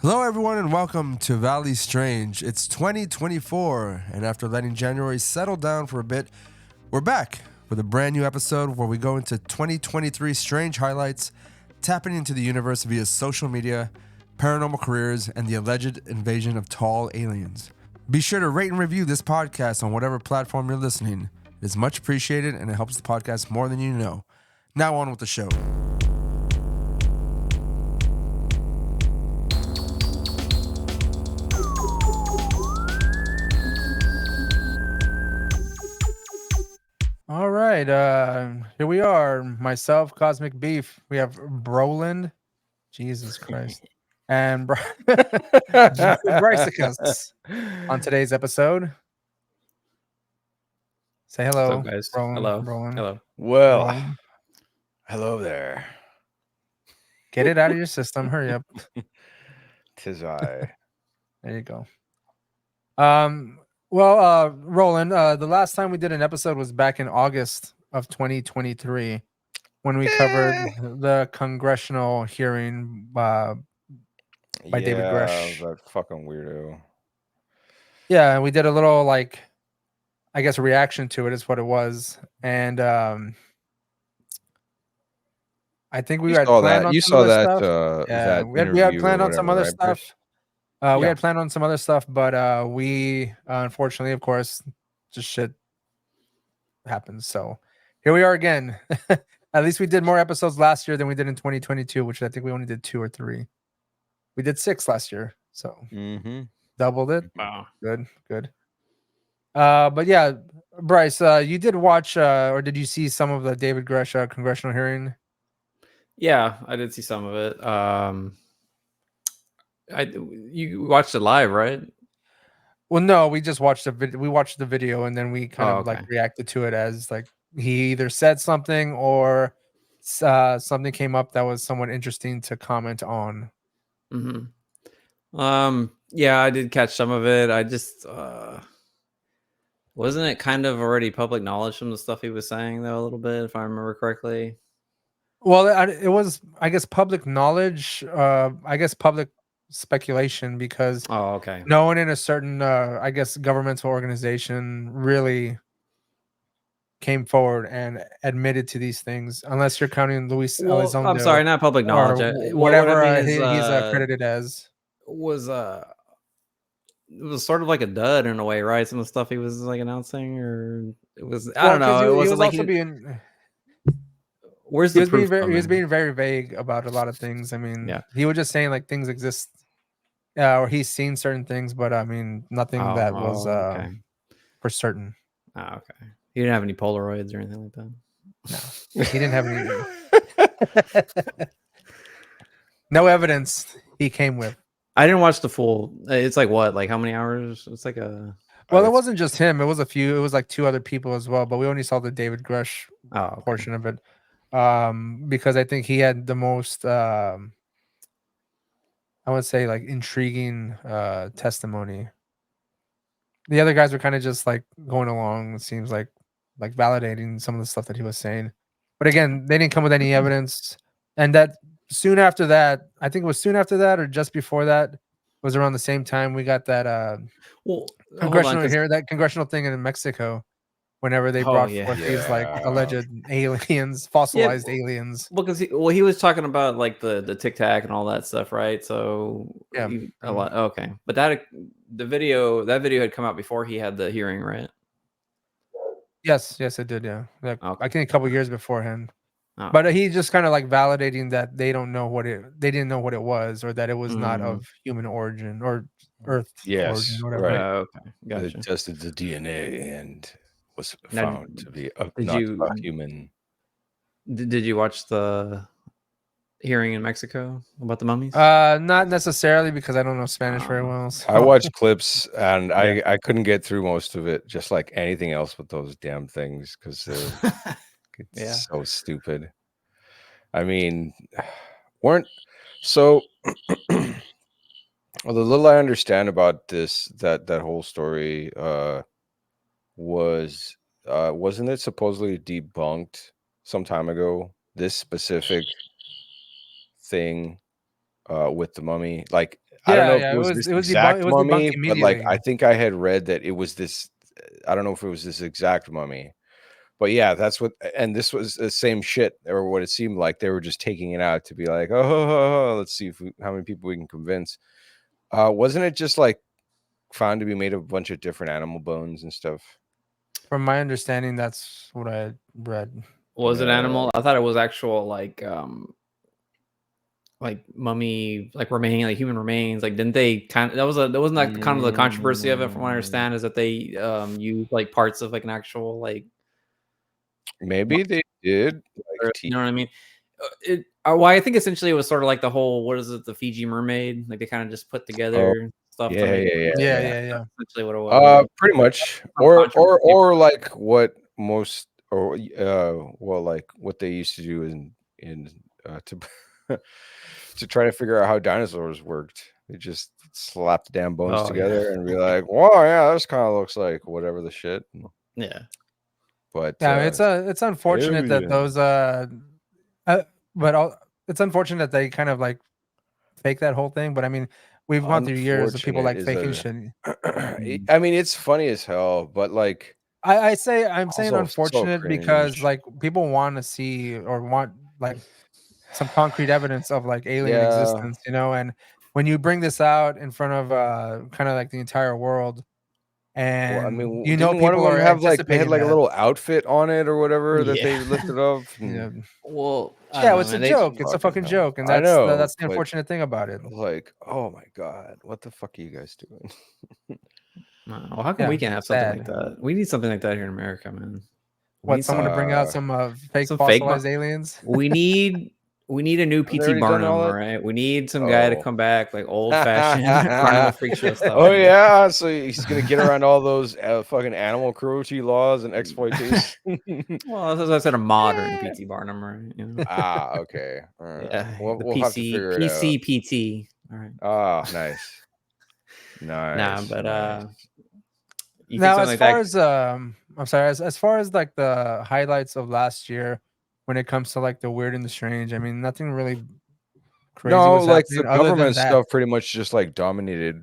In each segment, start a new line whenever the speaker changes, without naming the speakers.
Hello, everyone, and welcome to Valley Strange. It's 2024, and after letting January settle down for a bit, we're back with a brand new episode where we go into 2023 strange highlights, tapping into the universe via social media, paranormal careers, and the alleged invasion of tall aliens. Be sure to rate and review this podcast on whatever platform you're listening. It is much appreciated, and it helps the podcast more than you know. Now on with the show. All right, here we are. Myself, Cosmic Beef. We have Broland, Jesus Christ, and Brysicus on today's episode. Say hello,
What's up, guys?
Roland.
Hello. Hello.
Well,
Roland.
hello there.
Get it out of your system. Hurry up.
'Tis I.
There you go. Roland, the last time we did an episode was back in August of 2023 when we covered the Congressional hearing by David Grusch.
That fucking weirdo.
Yeah, we did a little I guess reaction to it is what it was. And I think we had planned on some other stuff. Yeah, we had planned on some other stuff. We had planned on some other stuff, but we unfortunately, of course, just shit happens. So here we are again. At least we did more episodes last year than we did in 2022, which I think we only did 2 or 3. We did 6 last year, so doubled it.
Wow.
Good. But yeah, Bryce, you did watch or did you see some of the David Grusch congressional hearing?
Yeah, I did see some of it. You watched it live, right?
Well, no, we just watched the video. We watched the video and then we kind of reacted to it as he either said something or something came up that was somewhat interesting to comment on.
Yeah, I did catch some of it. I just wasn't it kind of already public knowledge from the stuff he was saying though a little bit, if I remember correctly.
Well, it was, I guess, public knowledge. I guess public speculation because no one in a certain, I guess, governmental organization really came forward and admitted to these things, unless you're counting Luis Elizondo.
I'm sorry, not public knowledge.
Whatever he's credited as.
It was sort of like a dud in a way, right? Some of the stuff he was announcing, or it was I don't know. It wasn't like Where's the proof?
He was being very vague about a lot of things. I mean, he was just saying things exist, or he's seen certain things, but I mean, nothing that was for certain.
Oh, okay. He didn't have any Polaroids or anything like that.
No, he didn't have any. No evidence he came with.
I didn't watch the full. It's what? Like how many hours? It's like a.
Well, it wasn't just him. It was a few. It was like 2 other people as well. But we only saw the David Grusch portion of it, because I think he had the most. I would say intriguing testimony. The other guys were kind of just going along. It seems like validating some of the stuff that he was saying. But again, they didn't come with any evidence, and that. Soon after that, I think it was soon after that or just before that, was around the same time we got that congressional thing in Mexico whenever they brought forth these alleged aliens, fossilized aliens.
Well, because he was talking about the Tic Tac and all that stuff, right? So a lot. Okay, but the video had come out before he had the hearing, right?
Yes, it did. Yeah, I think a couple years beforehand. But he just kind of validating that they didn't know what it was, or that it was not of human origin or Earth origin, whatever.
Right.
Okay, gotcha.
It tested the DNA and was found to be not human.
Did you watch the hearing in Mexico about the mummies?
Not necessarily, because I don't know Spanish very well. So.
I watched clips and I couldn't get through most of it, just like anything else with those damn things, because it's so stupid. I mean, well, the little I understand about that whole story was wasn't it supposedly debunked some time ago, this specific thing with the mummy. Like I don't know if it was this exact mummy, but like I think I had read that it was this. I don't know if it was this exact mummy, but yeah, that's what. And this was the same shit, or what it seemed like. They were just taking it out to be like, oh, let's see how many people we can convince. Wasn't it just like found to be made of a bunch of different animal bones and stuff?
From my understanding, that's what I read.
Was it animal? I thought it was actual like mummy, like remaining, like human remains. Like didn't they kind of that wasn't like kind of the controversy of it, from what I understand, is that they use like parts of like an actual like
maybe they did, like,
you know what I mean? Well, I think essentially it was sort of like the whole, what is it, the Fiji mermaid? Like they kind of just put together stuff.
Yeah.
Essentially what it was.
Pretty much, or like what most, or well, like what they used to do in to try to figure out how dinosaurs worked. They just slap the damn bones together and be like, "Wow, yeah, this kind of looks like whatever the shit."
Yeah,
but
yeah, it's unfortunate that those it's unfortunate that they kind of like fake that whole thing. But I mean, we've gone through years of people like faking shit.
I mean, it's funny as hell, but like
I'm saying unfortunate because like people want to see or want like some concrete evidence of like alien existence, you know. And when you bring this out in front of kind of like the entire world, and
well, I mean,
you know,
one of
people
them
are
have like they had like
that.
a little outfit on it or whatever that they lifted up.
Yeah.
Well,
it's a joke. It's a fucking joke, and that's the unfortunate thing about it.
Like, oh my god, what the fuck are you guys doing?
Well, how come we can't have something like that? We need something like that here in America, man.
What, someone to bring out some fake fossilized aliens?
We need a new P.T. Barnum, all right? We need some guy to come back, like old-fashioned Carnival Freak Show stuff.
Oh yeah, so he's gonna get around all those fucking animal cruelty laws and exploitation.
Well, as I said, a modern P.T. Barnum, right? You know?
Okay. All right.
Yeah,
we'll have to figure it out.
PC. All right.
Oh, nice.
Nah, but
now as far as I'm sorry, as far as like the highlights of last year when it comes to like the weird and the strange, I mean, nothing really crazy.
No, like the government stuff pretty much just like dominated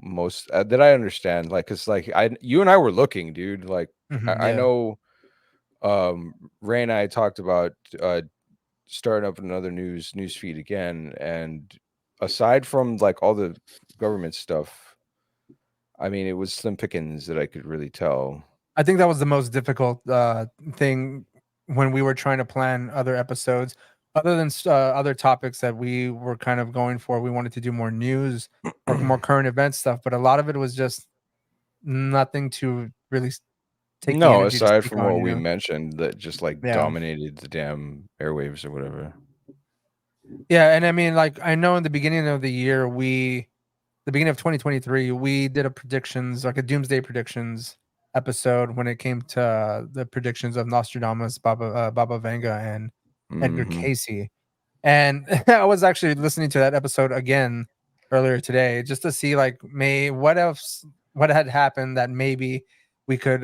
most that I understand. Like, cause like you and I were looking, dude. Like I know Ray and I talked about starting up another news feed again, and aside from like all the government stuff, I mean, it was slim pickings that I could really tell.
I think that was the most difficult thing when we were trying to plan other episodes, other than other topics that we were kind of going for. We wanted to do more news or more current event stuff, but a lot of it was just nothing to really take.
No, aside from what we mentioned, that just like dominated the damn airwaves or whatever.
Yeah, and I mean, like, I know in the beginning of the year, the beginning of 2023, we did a predictions, like a Doomsday predictions episode when it came to the predictions of Nostradamus, Baba Vanga, and Edgar Casey. And I was actually listening to that episode again earlier today just to see like what had happened that maybe we could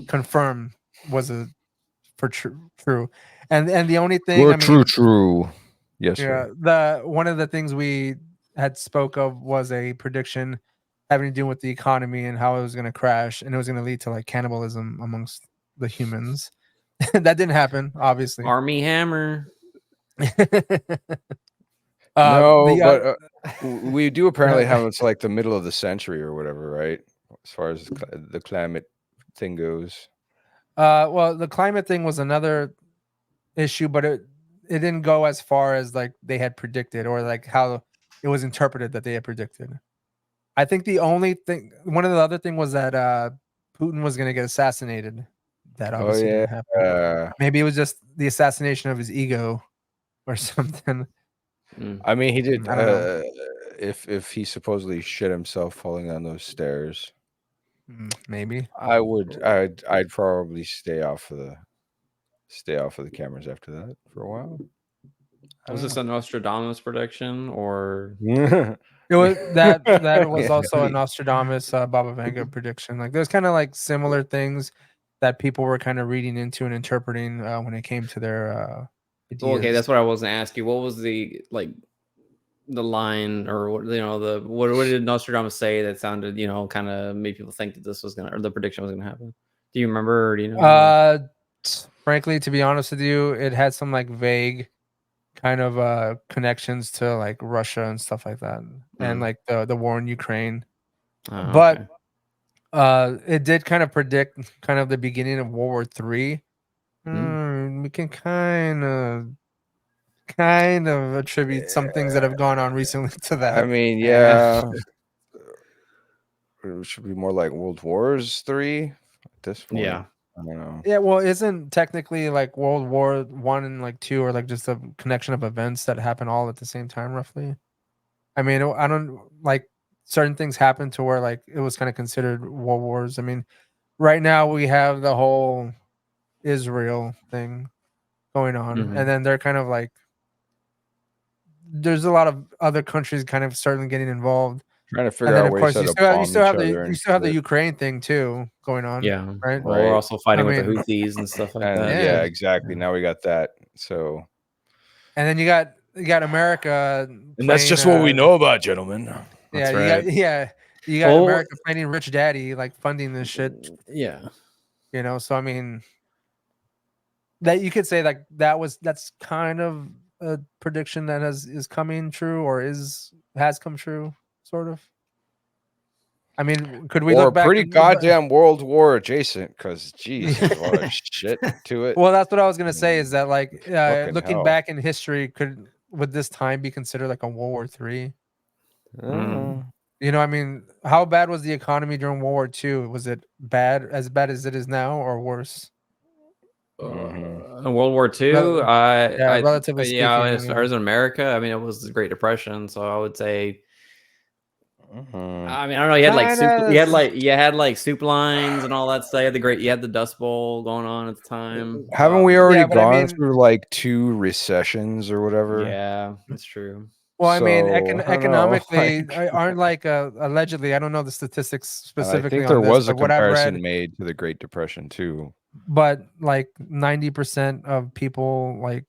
confirm was true. And the only thing
true. Yes,
yeah, one of the things we had spoke of was a prediction having to do with the economy and how it was going to crash, and it was going to lead to like cannibalism amongst the humans. That didn't happen, obviously.
Army Hammer.
No, but we do apparently have it's like the middle of the century or whatever, right? As far as the climate thing goes.
Well, the climate thing was another issue, but it didn't go as far as like they had predicted, or like how it was interpreted that they had predicted. I think one of the other thing was that Putin was going to get assassinated. That obviously didn't happen. Maybe it was just the assassination of his ego or something.
I mean, he did. If he supposedly shit himself falling down those stairs,
maybe
I'd probably stay off of the cameras after that for a while.
Was this a Nostradamus prediction or?
It was that was also a Nostradamus Baba Vanga prediction. Like there's kind of like similar things that people were kind of reading into and interpreting when it came to their ideas.
Okay, that's what I was gonna ask you. What was the like the line, or what did Nostradamus say that sounded, kind of made people think that this was gonna, or the prediction was gonna happen? Do you remember? Or do you know?
Frankly, to be honest with you, it had some like vague kind of connections to like Russia and stuff like that, and like the war in Ukraine. But it did kind of predict kind of the beginning of World War III. We can kind of attribute some things that have gone on recently to that.
I mean, yeah. It should be more like World Wars 3 at this point.
Yeah.
I don't know.
Yeah, well, isn't technically like World War I and like II, or like just a connection of events that happen all at the same time, roughly? I mean, I don't like certain things happen to where like it was kind of considered world wars. I mean, right now we have the whole Israel thing going on, and then they're kind of like there's a lot of other countries kind of starting getting involved.
Trying to figure out ways to bomb each other.
You still have the Ukraine thing too going on.
Yeah,
right.
Well, we're also fighting with the Houthis and stuff like that.
Yeah, exactly. Now we got that. So,
and then you got America,
and that's just what we know about, gentlemen.
That's right.
You got America planning Rich Daddy, like funding this shit.
Yeah,
so I mean, that you could say like that's kind of a prediction that is coming true, or has come true, sort of. I mean, could we look back?
Pretty goddamn World War adjacent, because geez, there's a lot of shit to it.
Well, that's what I was gonna say. Is that like looking back in history, would this time be considered like a World War III? I mean, how bad was the economy during World War II? Was it as bad as it is now, or worse?
In World War II,
relatively speaking.
As far as in America, I mean, it was the Great Depression, so I would say. I mean, I don't know. You had like soup lines and all that stuff. You had the Dust Bowl going on at the time.
Haven't we already gone through like 2 recessions or whatever?
Yeah, that's true.
Well, I mean, economically, aren't like allegedly. I don't know the statistics specifically.
I think there was a
what I've
comparison
read,
made to the Great Depression too.
But like 90% of people like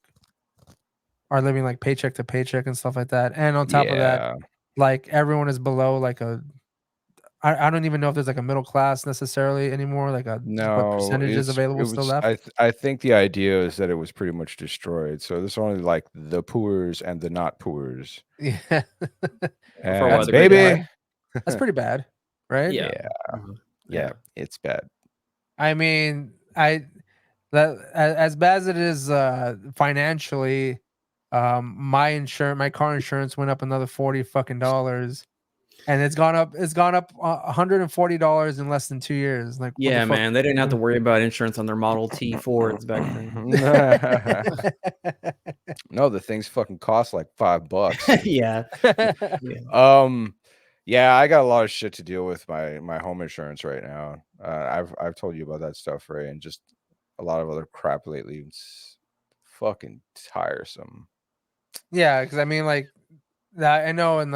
are living like paycheck to paycheck and stuff like that. And on top of that, like everyone is below like I don't even know if there's like a middle class necessarily anymore. Like what percentage is available still left?
I think the idea is that it was pretty much destroyed. So there's only like the poors and the not poors.
Yeah.
And baby,
that's pretty bad, right?
Yeah, it's bad.
I mean, as bad as it is financially, my car insurance went up another $40, and it's gone up $140 in less than 2 years. Like,
yeah, man, they didn't have to worry about insurance on their Model T Fords back then.
No, the things fucking cost like $5.
Yeah.
Yeah, I got a lot of shit to deal with my home insurance right now. I've told you about that stuff, right? And just a lot of other crap lately. It's fucking tiresome.
Yeah, because I mean, like that. I know in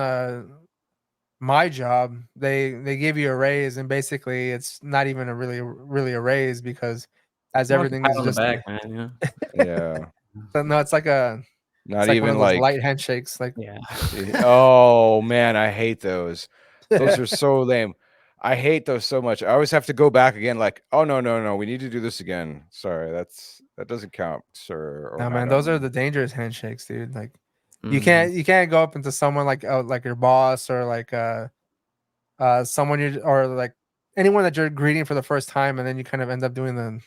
my job, they give you a raise, and basically it's not even a really a raise, because as everything is just
back, man.
Yeah.
So no, it's like
not even
like light handshakes. Like,
yeah.
Oh man, I hate those. Those are so lame. I hate those so much. I always have to go back again. Like, oh no, we need to do this again. Sorry, that doesn't count, sir. Or
no, man, those are the dangerous handshakes, dude. Like, you can't go up into someone like your boss, or like someone or like anyone that you're greeting for the first time, and then you kind of end up doing the.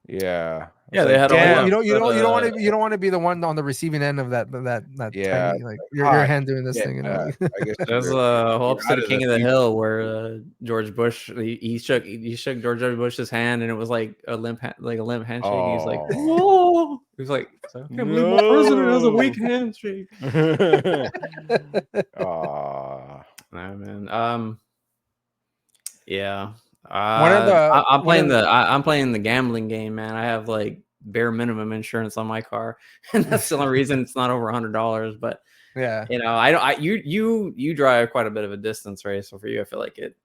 Yeah.
Yeah, they had a
you don't want to be the one on the receiving end of that tiny, like your hand doing this thing,
I guess
there's a whole episode of King of the Hill where George Bush he shook George W. Bush's hand, and it was like a limp handshake. And he's like, whoa. He was like, I can't believe my president has a weak handshake.
Nah,
man. Yeah.
I'm
playing the gambling game, man. I have like bare minimum insurance on my car, and that's the only reason it's not over $100. But
yeah,
you drive quite a bit of a distance, right? So for you, I feel like it,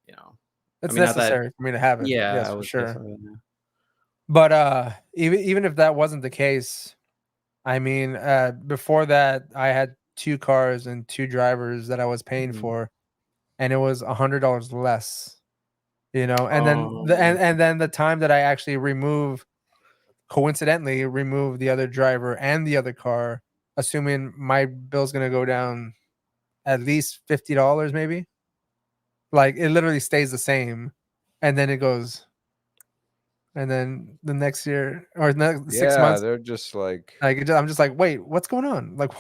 it's necessary for me to have it.
Yeah,
yes, for sure.
Yeah.
But even if that wasn't the case, I mean, before that, I had 2 cars and 2 drivers that I was paying for, and it was $100 less. And then the time that I actually coincidentally remove the other driver and the other car, assuming my bill's gonna go down at least $50 maybe. Like it literally stays the same, and then it goes, and then the next year or next 6 months,
they're just like
I'm just like, wait, what's going on? Like,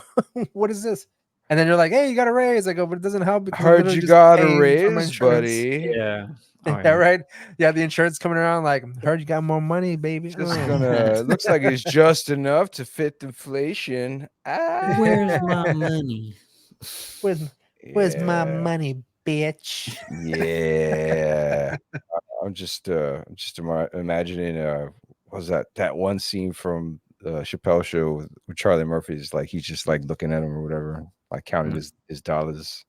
what is this? And then you're like, hey, you got a raise. I go, but it doesn't help because I'm
heard
literally
you
just
got a
paying for my
raise,
insurance.
buddy.
Yeah. Oh,
Yeah, right. Yeah, the insurance coming around like, heard you got more money, baby.
Just gonna looks like it's just enough to fit inflation.
Where's my money?
Where's my money, bitch?
Yeah. I'm just imagining what was that one scene from the Chappelle show with Charlie Murphy? Is like he's just like looking at him or whatever, like counting his dollars.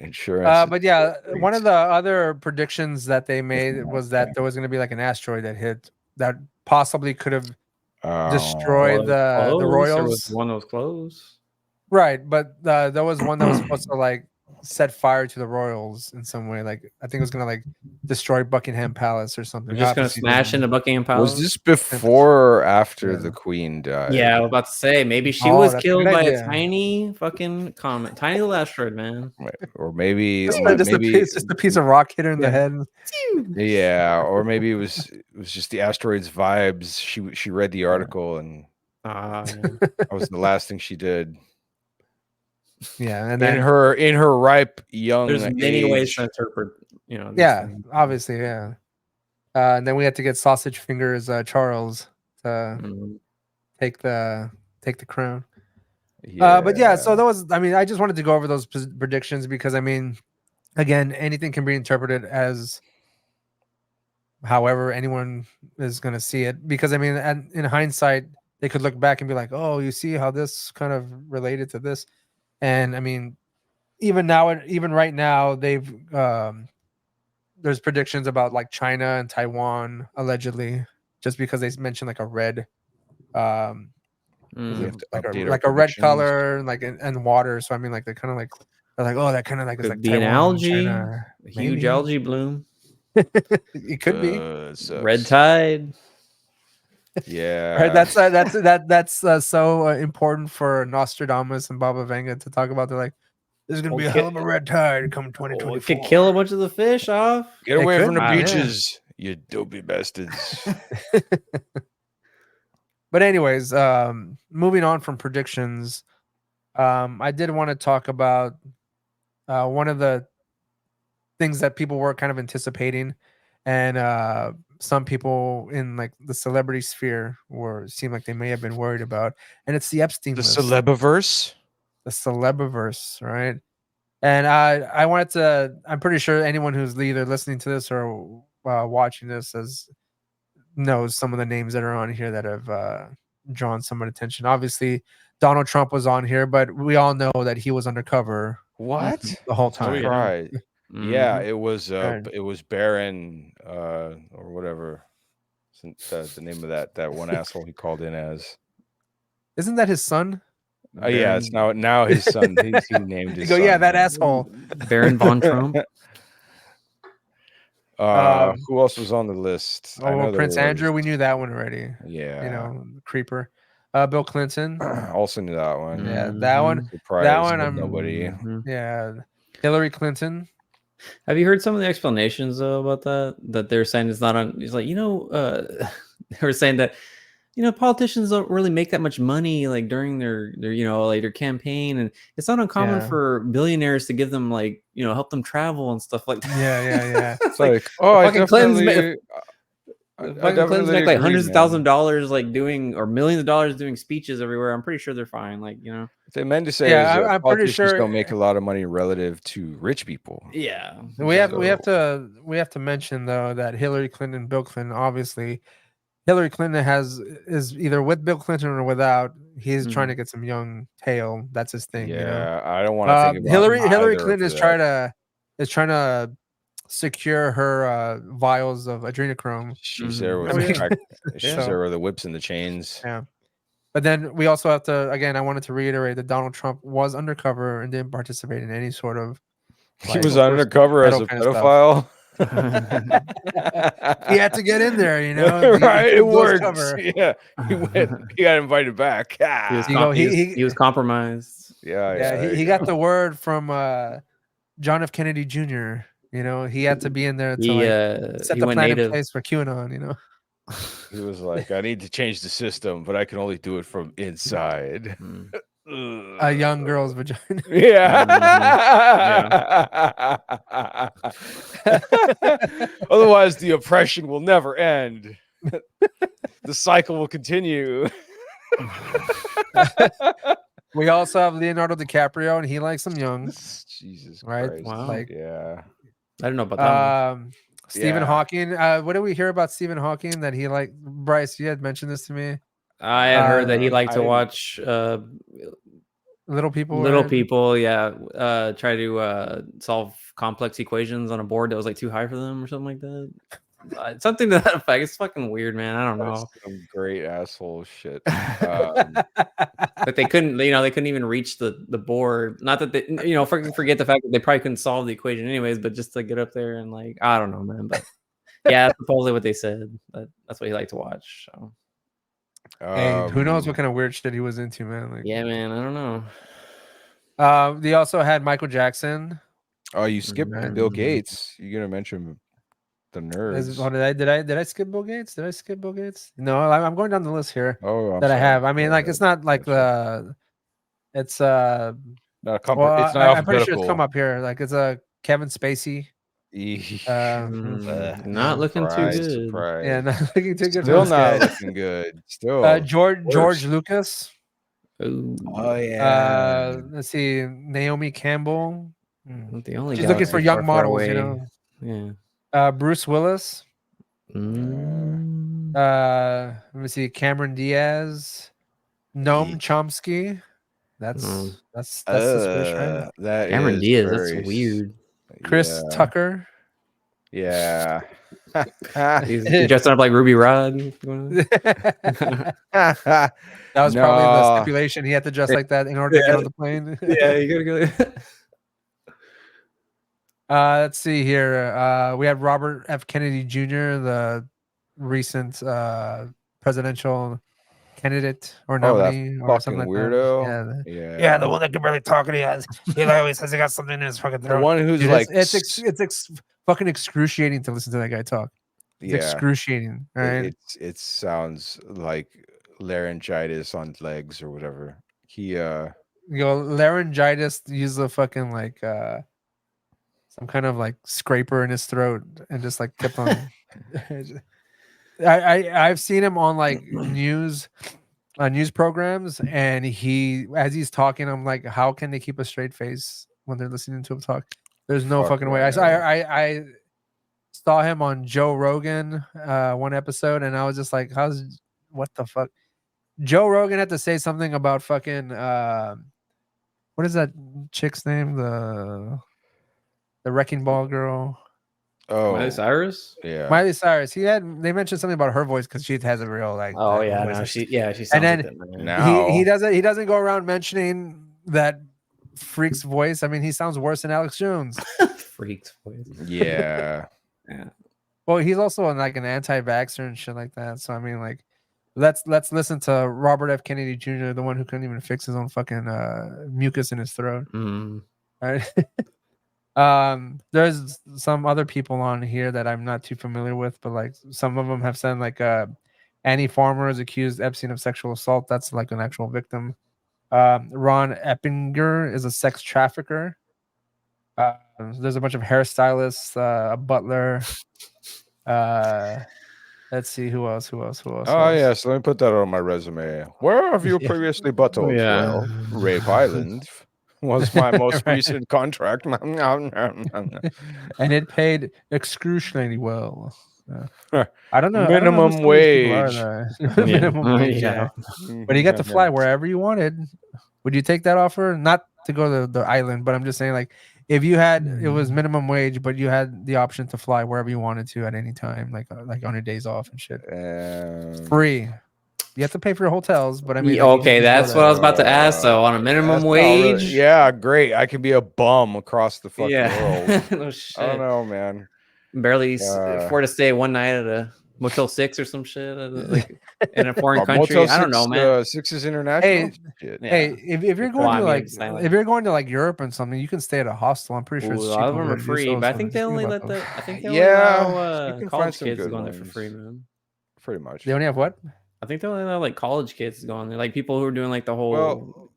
Insurance.
But yeah, one of the other predictions that they made was that there was going to be like an asteroid that hit that possibly could have destroyed the Royals.
There was one that was close.
Right, but there was one that was supposed to like set fire to the Royals in some way. Like I think it was gonna like destroy Buckingham Palace or something.
We're just gonna smash into Buckingham Palace.
Was this before or after the Queen died?
Yeah, I was about to say maybe she was killed by a tiny fucking comet, tiny little asteroid, man.
Or maybe
just a piece of rock hit her in the head.
Yeah, or maybe it was just the asteroid's vibes. She read the article and that was the last thing she did.
Yeah, and
then in her ripe young
there's many
age.
ways to interpret,
yeah, obviously, yeah. And then we had to get Sausage Fingers Charles to take the crown.
Yeah.
But yeah, so that was. I mean, I just wanted to go over those predictions because I mean, again, anything can be interpreted as however anyone is going to see it. Because I mean, in hindsight, they could look back and be like, "Oh, you see how this kind of related to this." And I mean, even right now, they've there's predictions about like China and Taiwan allegedly, just because they mentioned like a red, like a red color, like and water. So I mean, like they're kind of like oh, that kind of like
could
is like
be
Taiwan,
an algae,
China,
a huge algae bloom.
It could be
red tide.
Yeah,
right. That's so important for Nostradamus and Baba Vanga to talk about. They're like, there's gonna be a hell of a red tide come 2024.
It could kill a bunch of the fish off.
Get away from the beaches, you dopey bastards.
But anyways, moving on from predictions, I did want to talk about one of the things that people were kind of anticipating, and some people in like the celebrity sphere seemed like they may have been worried about, and it's the Epstein list.
Celebaverse.
The Celebaverse, right? And I wanted to. I'm pretty sure anyone who's either listening to this or watching this knows some of the names that are on here that have drawn some attention. Obviously, Donald Trump was on here, but we all know that he was undercover.
What?
The whole time?
Right. Yeah, it was Baron or whatever. The name of that one asshole he called in as.
Isn't that his son?
Yeah, it's now his son. He named his son.
Yeah, that asshole.
Baron von Trump.
Who else was on the list?
Prince Andrew. We knew that one already.
Yeah.
Creeper. Bill Clinton.
Also knew that one.
Yeah, that one.
Surprise,
that one. I'm
nobody.
Yeah. Hillary Clinton.
Have you heard some of the explanations though about that? That they're saying it's not on. It's like they were saying that politicians don't really make that much money like during their like their campaign, and it's not uncommon for billionaires to give them like help them travel and stuff like that.
Yeah.
It's like fucking
Clinton's make like hundreds of $1,000s like doing or millions of dollars doing speeches everywhere. I'm pretty sure they're fine. Like
they meant to say
I'm pretty sure
don't make a lot of money relative to rich people.
Yeah,
we have to mention though that Hillary Clinton and Bill Clinton, obviously Hillary Clinton is either with Bill Clinton or without. He's trying to get some young tail. That's his thing.
Yeah, I don't want to think about
Hillary Clinton is trying to secure her vials of adrenochrome.
She's there with she's there with the whips and the chains.
Yeah. But then we also have to, again, I wanted to reiterate that Donald Trump was undercover and didn't participate in any sort of.
He was undercover as a pedophile.
He had to get in there, you know.
Right, it worked. Yeah, he went. He got invited back.
He was compromised.
He got the word from John F. Kennedy Jr. You know, he had to be in there to set the plan in place for QAnon. You know,
he was like, "I need to change the system, but I can only do it from inside."
A young girl's vagina.
Yeah. Otherwise, the oppression will never end. The cycle will continue.
We also have Leonardo DiCaprio, and he likes them young.
Jesus
right?
Christ.
Wow.
Like, yeah.
I don't know about that one.
Stephen Hawking. What did we hear about Stephen Hawking? That he liked. Bryce, you had mentioned this to me.
I had heard that he liked to watch
little people.
Little people, yeah. Try to solve complex equations on a board that was like too high for them or something like that. Something to that effect. It's fucking weird, man. I don't know.
Some great asshole shit.
But they couldn't, they couldn't even reach the board. Not that they, forget the fact that they probably couldn't solve the equation anyways, but just to get up there and like, I don't know, man. But yeah, that's supposedly what they said. But that's what he liked to watch. So.
Hey, who knows what kind of weird shit he was into, man? Like,
yeah, man. I don't know.
They also had Michael Jackson.
Oh, you skipped Bill Gates. You're gonna mention the nerds.
Did I skip Bill Gates? Did I skip Bill Gates? No, I'm going down the list here.
Oh,
I have. I mean, like, it's not like it's
not
I'm pretty sure it's come up here. Like, it's a Kevin Spacey.
Not looking too good.
Surprise.
Yeah, not looking too good.
Still not looking good. Still,
George Lucas.
Ooh.
Oh yeah.
Let's see, Naomi Campbell. She's looking for young models, you know.
Yeah.
Bruce Willis. Let me see, Cameron Diaz. Noam Chomsky. That's suspicious, right?
That
Cameron Diaz. That's weird.
Chris Tucker.
Yeah.
He's dressed up like Ruby Rod.
That was probably the stipulation. He had to dress like that in order to get on the plane.
Yeah, you gotta go.
Let's see here. We have Robert F. Kennedy Jr., the recent presidential candidate or nominee or something like
weirdo.
that. Yeah, the one that can barely talk and he always says he got something in his fucking throat.
The one who's
it's fucking excruciating to listen to that guy talk. It's excruciating. Right?
It sounds like laryngitis on legs or whatever.
Laryngitis use the fucking like some kind of like scraper in his throat and just like kept on. I've seen him on like news programs, and as he's talking, I'm like, how can they keep a straight face when they're listening to him talk? There's no fucking way. I saw him on Joe Rogan one episode, and I was just like, what the fuck? Joe Rogan had to say something about fucking what is that chick's name? The Wrecking Ball girl.
Oh,
Miley Cyrus.
Yeah,
Miley Cyrus. They mentioned something about her voice because she has a real like.
Oh yeah, no, she sounds.
And then he doesn't go around mentioning that freak's voice. I mean, he sounds worse than Alex Jones.
Freak's voice.
Yeah.
Yeah.
Well, he's also like an anti-vaxxer and shit like that. So I mean, like, let's listen to Robert F. Kennedy Jr., the one who couldn't even fix his own fucking mucus in his throat.
Mm.
Right. There's some other people on here that I'm not too familiar with, but like some of them have said like Annie Farmer is accused Epstein of sexual assault. That's like an actual victim. Ron Eppinger is a sex trafficker. There's a bunch of hairstylists, a butler. Let's see who else.
Oh yes, let me put that on my resume. Where have you previously buttled? Well, Rape Island was my most recent contract.
And it paid excruciatingly well. I don't know.
Minimum wage.
Minimum wage. Yeah. But you got to fly wherever you wanted. Would you take that offer? Not to go to the island, but I'm just saying, like, if you had, it was minimum wage, but you had the option to fly wherever you wanted to at any time, like on your days off and shit. Free. You have to pay for your hotels, but I mean, like,
okay, that's what I was about to ask. So on a minimum wage,
yeah, great. I can be a bum across the fucking world.
No shit.
I don't know, man.
Barely afford to stay one night at a Motel 6 or some shit, like in a foreign country.
Motel
I don't know, man.
6 is international.
Hey, if you're going to like if you're going to like Europe and something, you can stay at a hostel. I'm pretty sure it's
a
cheap
lot of
over
them are
there to do
free,
so,
but I
so
think they
just
only
think
let
about
the.
those.
I think they only allow
you can
college
find some
kids to
good
go on there for
ones.
free, man.
Pretty much.
They only have what?
I think they only allow like college kids to go on there, like people who are doing like the whole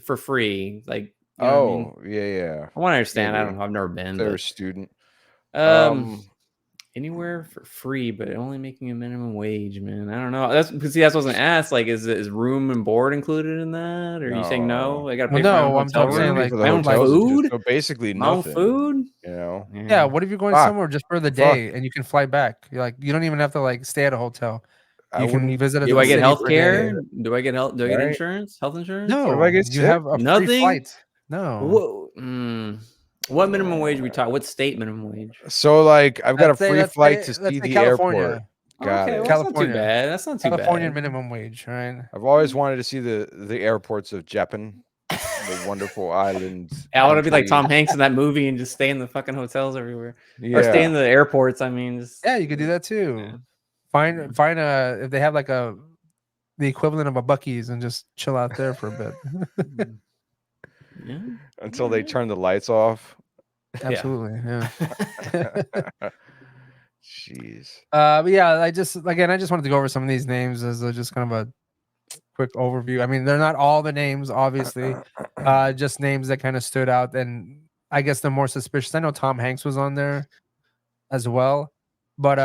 for free, like. You know what I mean?
Yeah.
I want to understand.
Maybe.
I don't know. I've never been.
They're a student.
Anywhere for free, but only making a minimum wage, man. I don't know. That's because that's what I was gonna ask. Like, is room and board included in that? Or are you saying no? I gotta pay for my own hotel room.
Saying like
for the
my own
hotels,
food.
So basically
My own
nothing.
food.
You know?
Yeah. What if you're going somewhere just for the day and you can fly back? You're like, you don't even have to like stay at a hotel. You can visit.
Do I get health care? Do I get health? Do I get insurance? Health insurance?
No.
What if I get
you have a
nothing.
Free flight. No.
What minimum wage we talk? What state minimum wage?
So like, I've got a free flight to see the
California.
airport. Got it.
Well, that's not too bad. That's not too
California
bad.
minimum wage, right?
I've always wanted to see the airports of Japan, the wonderful islands.
I want to be like Tom Hanks in that movie and just stay in the fucking hotels everywhere, or stay in the airports. I mean,
you could do that too. Yeah. Find if they have like the equivalent of a Buc-ee's and just chill out there for a bit.
Yeah.
Until they turn the lights off.
Absolutely. Yeah.
Jeez.
But yeah, I just wanted to go over some of these names as just kind of a quick overview. I mean, they're not all the names, obviously. Just names that kind of stood out, and I guess the more suspicious. I know Tom Hanks was on there as well, but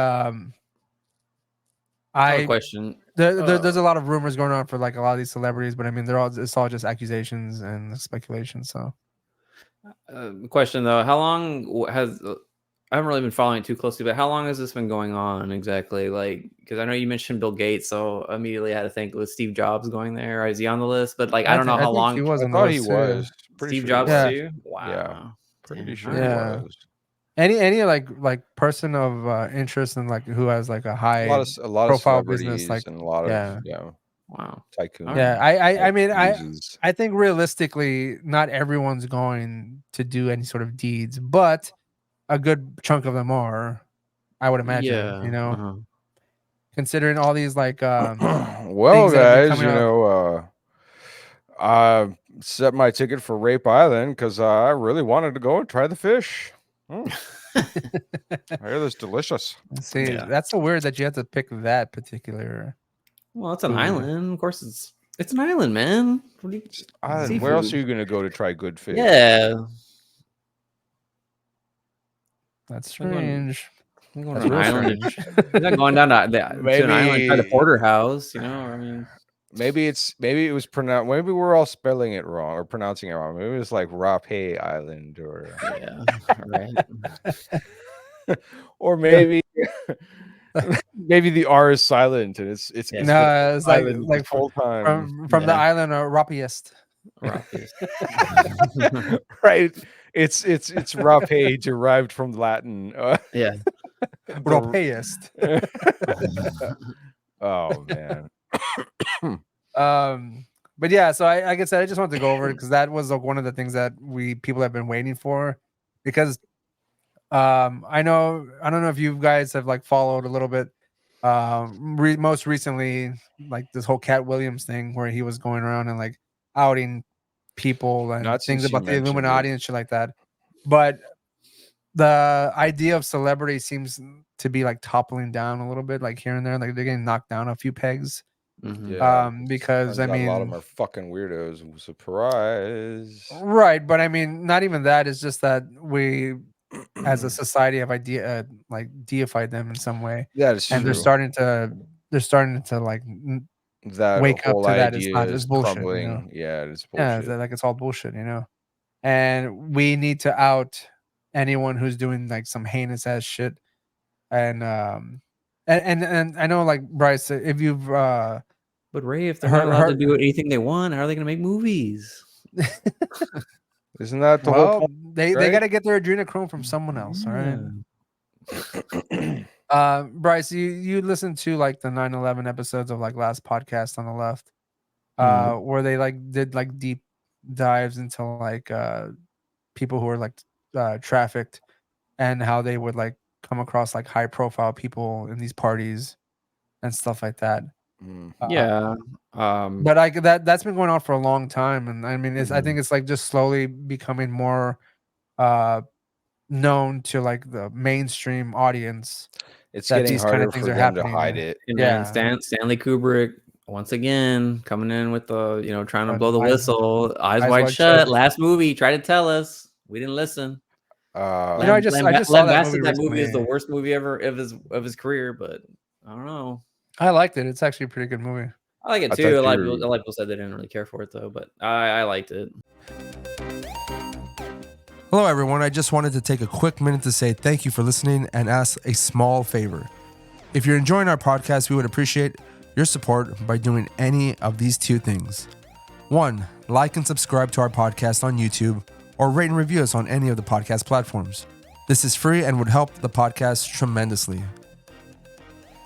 question.
There's a lot of rumors going on for like a lot of these celebrities, but I mean, it's all just accusations and speculation. So,
question though, how long has I haven't really been following it too closely, but how long has this been going on exactly? Like, because I know you mentioned Bill Gates, so immediately I had to think, was Steve Jobs going there? Or is he on the list? But like, I don't know how long.
He was.
I thought he was.
Steve Jobs too. Wow.
Yeah. Pretty sure
he was. Any like person of interest and like who has like a high
a lot
profile
of
business, like
and a lot of
wow,
tycoon.
Yeah, I mean I think realistically not everyone's going to do any sort of deeds, but a good chunk of them are, I would imagine.
Yeah,
you know, considering all these like
well, guys, you know, I set my ticket for Rape Island because I really wanted to go and try the fish. I hear this delicious.
See, that's so weird that you have to pick that particular.
Well, it's an island. Of course, it's an island, man.
Where else are you gonna go to try good fish?
Yeah,
That's
strange.
I'm going to an island. You're not going down to an island, try the porterhouse. You know, I mean.
Maybe it was pronounced. Maybe we're all spelling it wrong or pronouncing it wrong. Maybe it was like Rape Island or
right.
Or maybe maybe the R is silent and it's
like
full time
from the island of Rapiest.
Right. It's Rape derived from Latin.
Rapiest.
Oh man.
But yeah, so like I said, I just wanted to go over it because that was like one of the things that people have been waiting for, because I don't know if you guys have like followed a little bit most recently, like this whole Cat Williams thing where he was going around and like outing people and things about the Illuminati and shit like that. But the idea of celebrity seems to be like toppling down a little bit, like here and there, like they're getting knocked down a few pegs. Because I mean,
a lot of them are fucking weirdos. Surprise.
Right, but I mean, not even that. It's just that we, as a society, have deified them in some way.
Yeah, it's
and
true.
they're starting to like
that
wake up to that. It's not
just
bullshit.
crumbling.
You know?
Yeah, it's bullshit.
Yeah, like it's all bullshit. You know, and we need to out anyone who's doing like some heinous ass shit. And I know, like Bryce, if you've
but Ray, if they're not allowed to do anything they want, how are they going to make movies?
Isn't that the whole point?
They got to get their adrenochrome from someone else. All right. Bryce, you listened to like the 9/11 episodes of like last podcast on the left, where they like did like deep dives into like people who were like trafficked and how they would like come across like high profile people in these parties and stuff like that.
Yeah.
But like that's been going on for a long time, and I mean, I think it's like just slowly becoming more known to like the mainstream audience.
It's
that
getting
these
harder
kind of things
for
are
them to
happening.
hide it.
And
Yeah.
Stanley Kubrick once again coming in with the trying to
But
blow the whistle, eyes
Eyes
wide
Wide
shut.
Shut.
Last movie, tried to tell us, we didn't listen.
I just saw that movie.
That movie is the
recently.
worst movie ever of his career, but I don't know.
I liked it. It's actually a pretty good movie.
I like it
I
too. A
thought
lot
you
of people said they didn't really care for it though, but I liked it.
Hello, everyone. I just wanted to take a quick minute to say thank you for listening and ask a small favor. If you're enjoying our podcast, we would appreciate your support by doing any of these two things. 1, like and subscribe to our podcast on YouTube, or rate and review us on any of the podcast platforms. This is free and would help the podcast tremendously.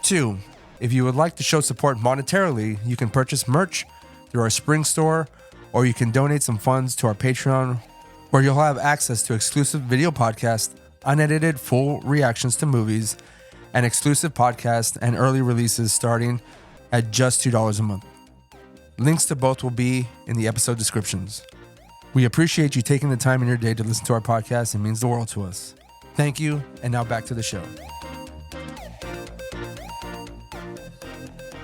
2, if you would like to show support monetarily, you can purchase merch through our spring store, or you can donate some funds to our Patreon, where you'll have access to exclusive video podcasts, unedited full reactions to movies, and exclusive podcasts and early releases starting at just $2 a month. Links to both will be in the episode descriptions. We appreciate you taking the time in your day to listen to our podcast. It means the world to us. Thank you, and now back to the show.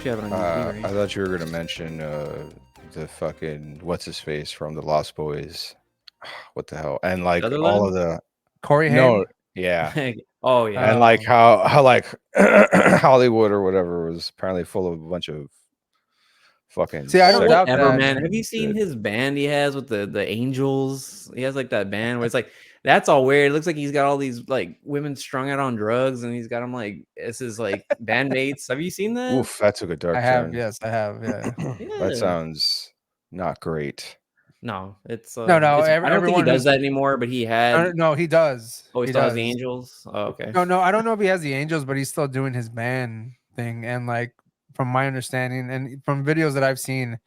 I thought you were going to mention the fucking what's his face from the Lost Boys. What the hell? And like all of the
Corey Haim?
yeah.
Oh yeah.
And like how like Hollywood or whatever was apparently full of a bunch of fucking.
See, I don't doubt
Whatever,
that.
man. Have you seen his band he has with the Angels? He has like that band where it's like that's all weird. It looks like he's got all these like women strung out on drugs, and he's got them like as his like bandmates. Have you seen that?
Oof, that took a dark turn.
Yes, I have. Yeah.
That sounds not great.
No, it's
no.
I don't think he does
who's-
that anymore. But he had.
No, he does.
Oh, he still has the Angels. Oh, okay.
No, I don't know if he has the Angels, but he's still doing his band thing. And like from my understanding and from videos that I've seen,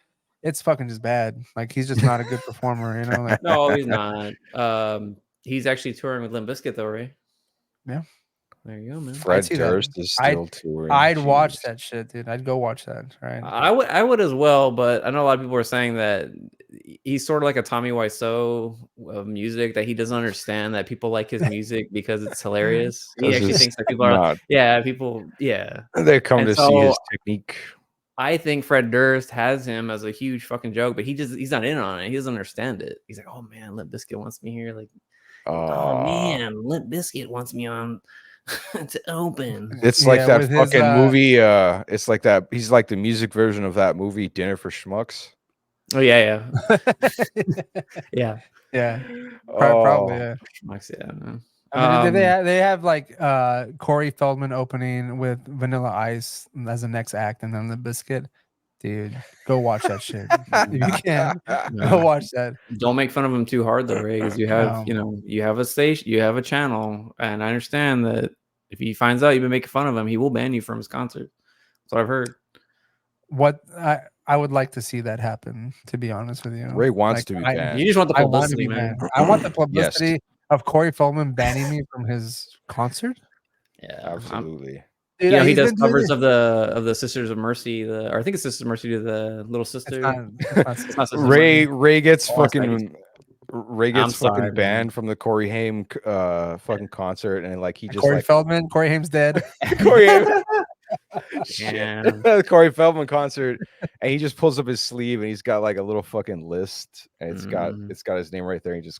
it's fucking just bad. Like he's just not a good performer, you know. Like,
No, he's not. He's actually touring with Limp Bizkit though, right?
Yeah.
There you go, man.
Fred Durst is still touring.
I'd watch that shit, dude. I'd go watch that. Right.
I would as well, but I know a lot of people are saying that he's sort of like a Tommy Wiseau of music, that he doesn't understand that people like his music because it's hilarious. He actually thinks that people are
They come
and
to see his technique.
I think Fred Durst has him as a huge fucking joke, but he's not in on it. He doesn't understand it. He's like, oh man, Limp Bizkit wants me here. Like, oh man, Limp Bizkit wants me on to open.
It's like that fucking movie. It's like that. He's like the music version of that movie, Dinner for Schmucks.
Oh yeah.
Yeah. Probably. Yeah.
Schmucks, yeah. No.
I mean, they have like Corey Feldman opening with Vanilla Ice as the next act, and then the Biscuit. Dude, go watch that shit. If you can, go watch that.
Don't make fun of him too hard though, Ray, because you have you have a station, you have a channel, and I understand that if he finds out you've been making fun of him, he will ban you from his concert. That's what I've heard.
What I would like to see that happen, to be honest with you.
Ray wants to be banned.
You just want the publicity, man.
I want the publicity of Corey Feldman banning me from his concert.
Yeah,
absolutely.
Dude, he does covers of the Sisters of Mercy, or I think it's Sisters of Mercy to the Little Sister.
It's not
Ray gets fucking banned from the Corey Haim fucking concert, and like he just
Corey Feldman. Corey Haim's dead.
Corey Corey Feldman concert, and he just pulls up his sleeve, and he's got like a little fucking list, and it's got his name right there. And he just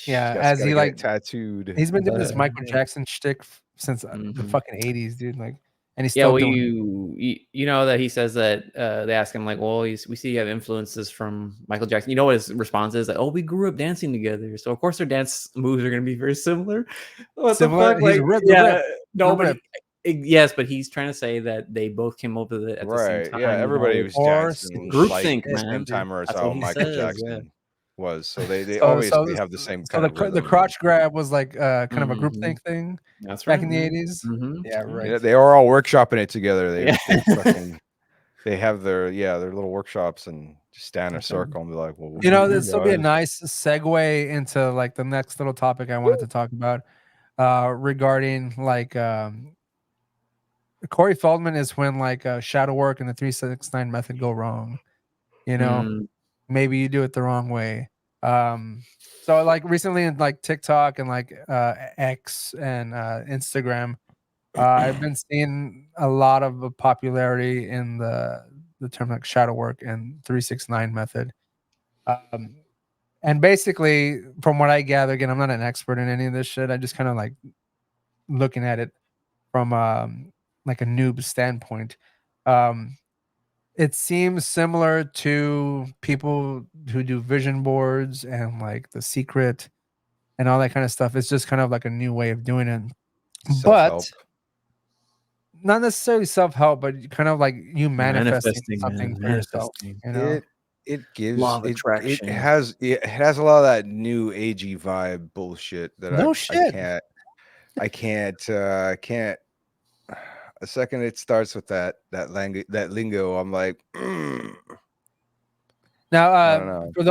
as he like
tattooed.
He's been doing this Michael Jackson shtick since the fucking 80s, dude. Like, and he's
still
doing
you know that he says that they ask him like, well, we see you have influences from Michael Jackson. You know what his response is? Like, oh, we grew up dancing together, so of course their dance moves are going to be very similar. What
similar?
The fuck? Like,
ripped,
nobody. Yes, but he's trying to say that they both came up with it at the same time.
Yeah, everybody was dancing
groupthink, man.
Same time or saw Michael Jackson. was. So they obviously have the same kind of
the
rhythm.
crotch grab was like kind of a groupthink thing.
That's
back
right.
in the 80s. Yeah, right.
They are all workshopping it together. They have their little workshops and just stand in a circle and be like, well,
this will be a nice segue into like the next little topic I wanted to talk about regarding like Corey Feldman is when like shadow work and the 369 method go wrong. Maybe you do it the wrong way. So like recently in like TikTok and like X and Instagram, I've been seeing a lot of popularity in the term like shadow work and 369 method. And basically, from what I gather, again, I'm not an expert in any of this shit. I just kind of like looking at it from like a noob standpoint. It seems similar to people who do vision boards and like The Secret and all that kind of stuff. It's just kind of like a new way of doing it.
self-help.
But not necessarily self-help, but kind of like you manifesting something for yourself.
It gives
law of attraction.
It has a lot of that new agey vibe bullshit that I can't. A second it starts with that lingo, I'm like,
Now, for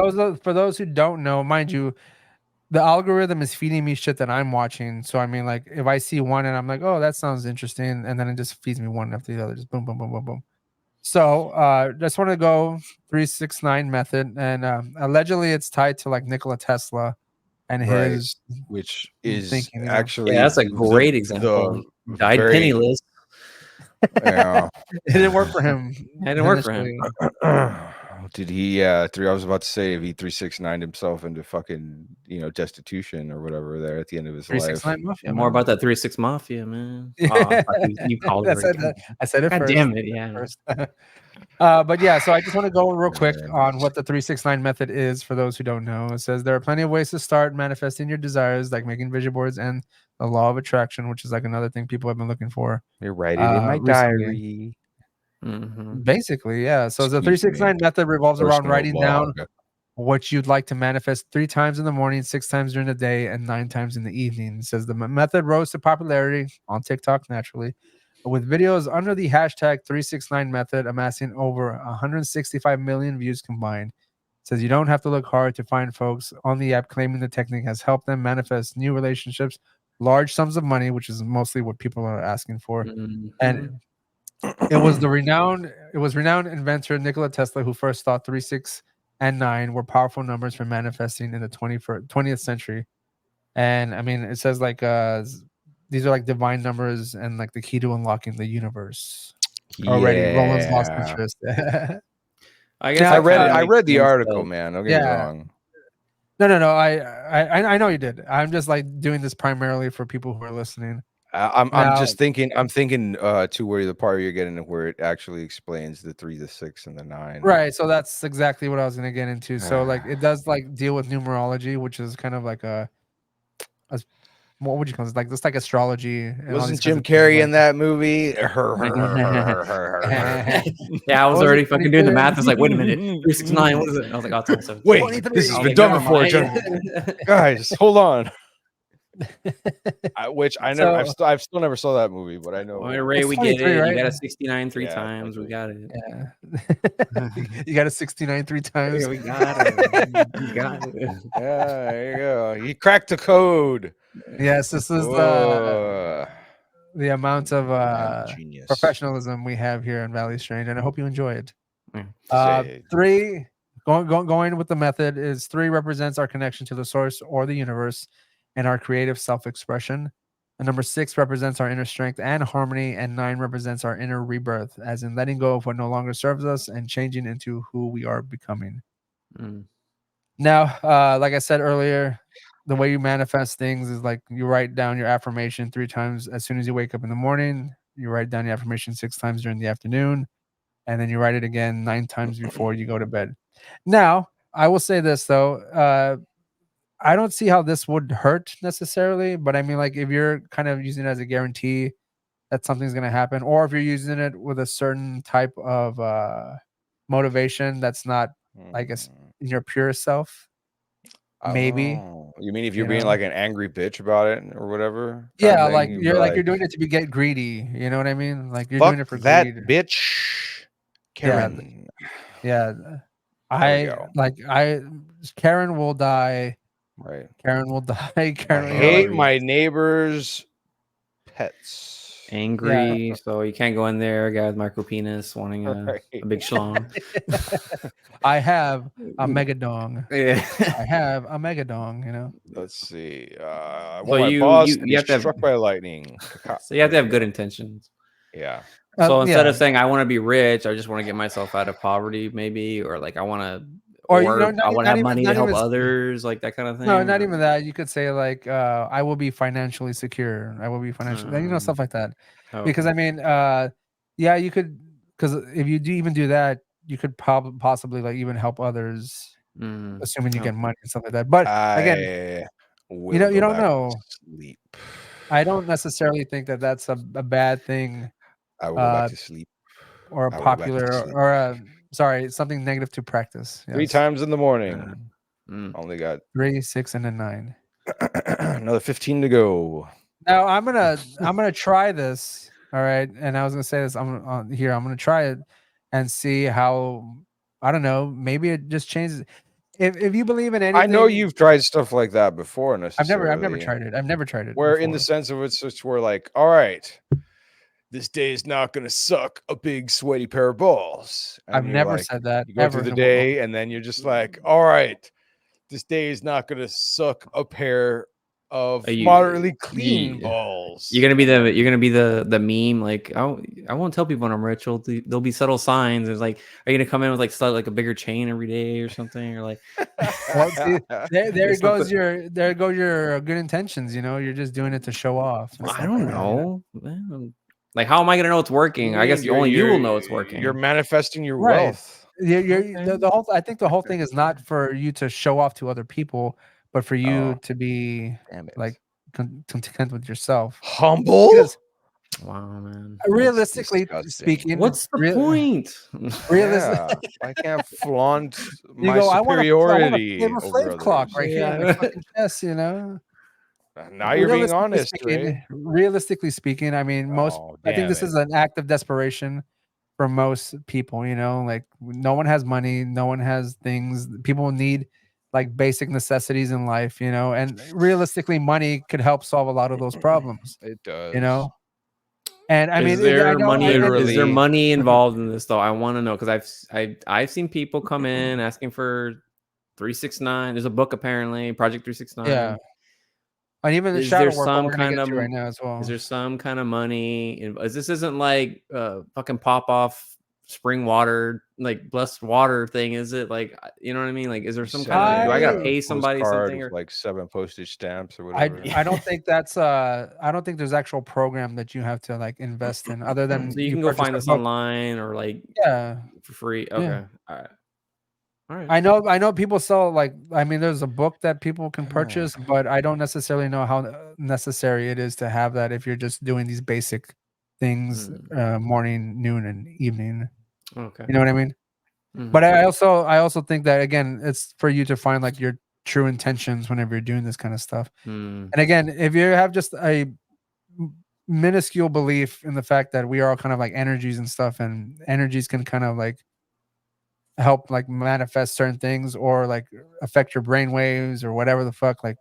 those who don't know, mind you, the algorithm is feeding me shit that I'm watching. So I mean, like if I see one and I'm like, oh, that sounds interesting, and then it just feeds me one after the other, just boom, boom, boom, boom, boom. So just want to go 369 method, and allegedly it's tied to like Nikola Tesla and his
which is
thinking,
actually
that's a great example. Died penniless.
Yeah,
it didn't work for him.
It didn't work for him.
Did he? I was about to say if he 369 himself into fucking destitution or whatever there at the end of his life.
Mafia, more about that 3-6 Mafia, man. You called it.
I said it
God
first.
damn it, yeah.
But yeah, so I just want to go real quick on what the 369 method is for those who don't know. It says there are plenty of ways to start manifesting your desires, like making vision boards and the law of attraction, which is like another thing people have been looking for.
You write it in my diary.
Basically, yeah. So the 369 method revolves around writing down what you'd like to manifest 3 times in the morning, 6 times during the day, and 9 times in the evening. It says the method rose to popularity on TikTok naturally, with videos under the hashtag 369 method amassing over 165 million views combined. It says you don't have to look hard to find folks on the app claiming the technique has helped them manifest new relationships, large sums of money, which is mostly what people are asking for, and it was renowned inventor Nikola Tesla who first thought 3, 6, and 9 were powerful numbers for manifesting in the 20th century. And I mean, it says like these are like divine numbers and like the key to unlocking the universe. Already, Roland's lost interest.
I guess
I read the article, man. Don't get me wrong.
No. I know you did. I'm just like doing this primarily for people who are listening.
I'm thinking to where the part you're getting to where it actually explains the 3, the 6, and the 9.
Right. So that's exactly what I was going to get into. So like it does like deal with numerology, which is kind of like a what would you call it? Like it's like astrology.
Wasn't Jim Carrey in that movie?
Yeah, I was already fucking doing the math. I was like, wait a minute, 369. What is it? I was like, oh, it's also
wait, this has been done before, guys. Hold on. I've still never saw that movie, but I know.
Well, Ray, we get it. Right? You got a 69 3 times. We got it.
Yeah. You got a 69 3 times.
Yeah, we got it. You got it.
Yeah, there you go. He cracked the code.
Yes, this is the amount of professionalism we have here in Valley Strange, and I hope you enjoy it. 3 going with the method is 3 represents our connection to the source or the universe and our creative self-expression. And number 6 represents our inner strength and harmony, and 9 represents our inner rebirth, as in letting go of what no longer serves us and changing into who we are becoming. Now, like I said earlier, the way you manifest things is like you write down your affirmation 3 times as soon as you wake up in the morning. You write down your affirmation 6 times during the afternoon, and then you write it again 9 times before you go to bed. Now, I will say this though. I don't see how this would hurt necessarily, but I mean, like if you're kind of using it as a guarantee that something's going to happen, or if you're using it with a certain type of motivation that's not, I guess, in your pure self, maybe.
Oh, you mean if you're being like an angry bitch about it or whatever?
Yeah, like you're doing it to get greedy. You know what I mean? Like you're doing it for
that
greed.
bitch, Karen.
Yeah.
There we go.
Karen will die.
Right.
Karen will die. Karen,
I hate my neighbor's pets.
Angry, so you can't go in there. A guy with micro penis wanting a big schlong.
I have a megadong.
Yeah.
I have a megadong. You know.
Let's see.
So
my boss you have to struck by lightning.
So you have to have good intentions.
Yeah.
So instead of saying I want to be rich, I just want to get myself out of poverty, maybe, or like I want to. Or I want to have money to help others, like that kind of thing.
No, not even that. You could say like, I will be financially secure. I will be financially, stuff like that. Okay. Because I mean, yeah, you could, because if you do that, you could possibly like even help others, assuming you get money and stuff like that. But again, you don't know.
Sleep.
I don't necessarily think that that's a bad thing.
I will go back to sleep.
Or a popular, or sorry, something negative to practice. Yes.
3 times in the morning. Only got
3, 6, and a 9.
Another 15 to go.
Now I'm gonna try this. All right, and I was gonna say this. I'm gonna try it and see how. I don't know. Maybe it just changes. If you believe in anything,
I know you've tried stuff like that before.
I've never tried it. I've never tried it.
Where
before.
In the sense of it's just where like, all right, this day is not going to suck a big sweaty pair of balls.
And I've never said that.
You go through the day and then you're just like, all right, this day is not going to suck a pair of moderately clean balls.
You're gonna be the meme. Like I won't tell people when I'm rich. There'll be subtle signs. It's like, are you gonna come in with like a bigger chain every day or something? Or like,
well, see, there goes your good intentions. You know, you're just doing it to show off.
I don't know. Like, how am I gonna know it's working? I guess only you will know it's working.
You're manifesting your wealth.
The whole. I think the whole thing is not for you to show off to other people, but for you to be like content with yourself,
humble.
Because,
wow, man.
Realistically speaking,
what's the point?
Realistically,
I can't flaunt my superiority.
I want a Flav clock right here on my fucking chest, you know.
Now you're being honest, Ray.
Realistically speaking, I mean, I think this is an act of desperation for most people, you know, like no one has money, no one has things. People need like basic necessities in life, you know, and realistically, money could help solve a lot of those problems.
It does,
you know. And I mean,
is there money involved in this though? I want to know, because I've seen people come in asking for 369. There's a book apparently, Project 369.
Yeah. And even the shadow work we're gonna get to right now as well.
Is there some kind of money? This isn't like fucking pop off spring water, like blessed water thing, is it? Like, you know what I mean? Like, is there some kind of, do I gotta pay somebody something, or
like 7 postage stamps or whatever?
I don't think that's I don't think there's actual program that you have to like invest in, other than
so you can go find this online or like for free. Okay, all right. All right.
I know people sell, like, I mean, there's a book that people can purchase, but I don't necessarily know how necessary it is to have that if you're just doing these basic things morning, noon, and evening.
Okay.
You know what I mean? But I also think that, again, it's for you to find like your true intentions whenever you're doing this kind of stuff. And again, if you have just a minuscule belief in the fact that we are all kind of like energies and stuff, and energies can kind of like help like manifest certain things or like affect your brain waves or whatever the fuck, like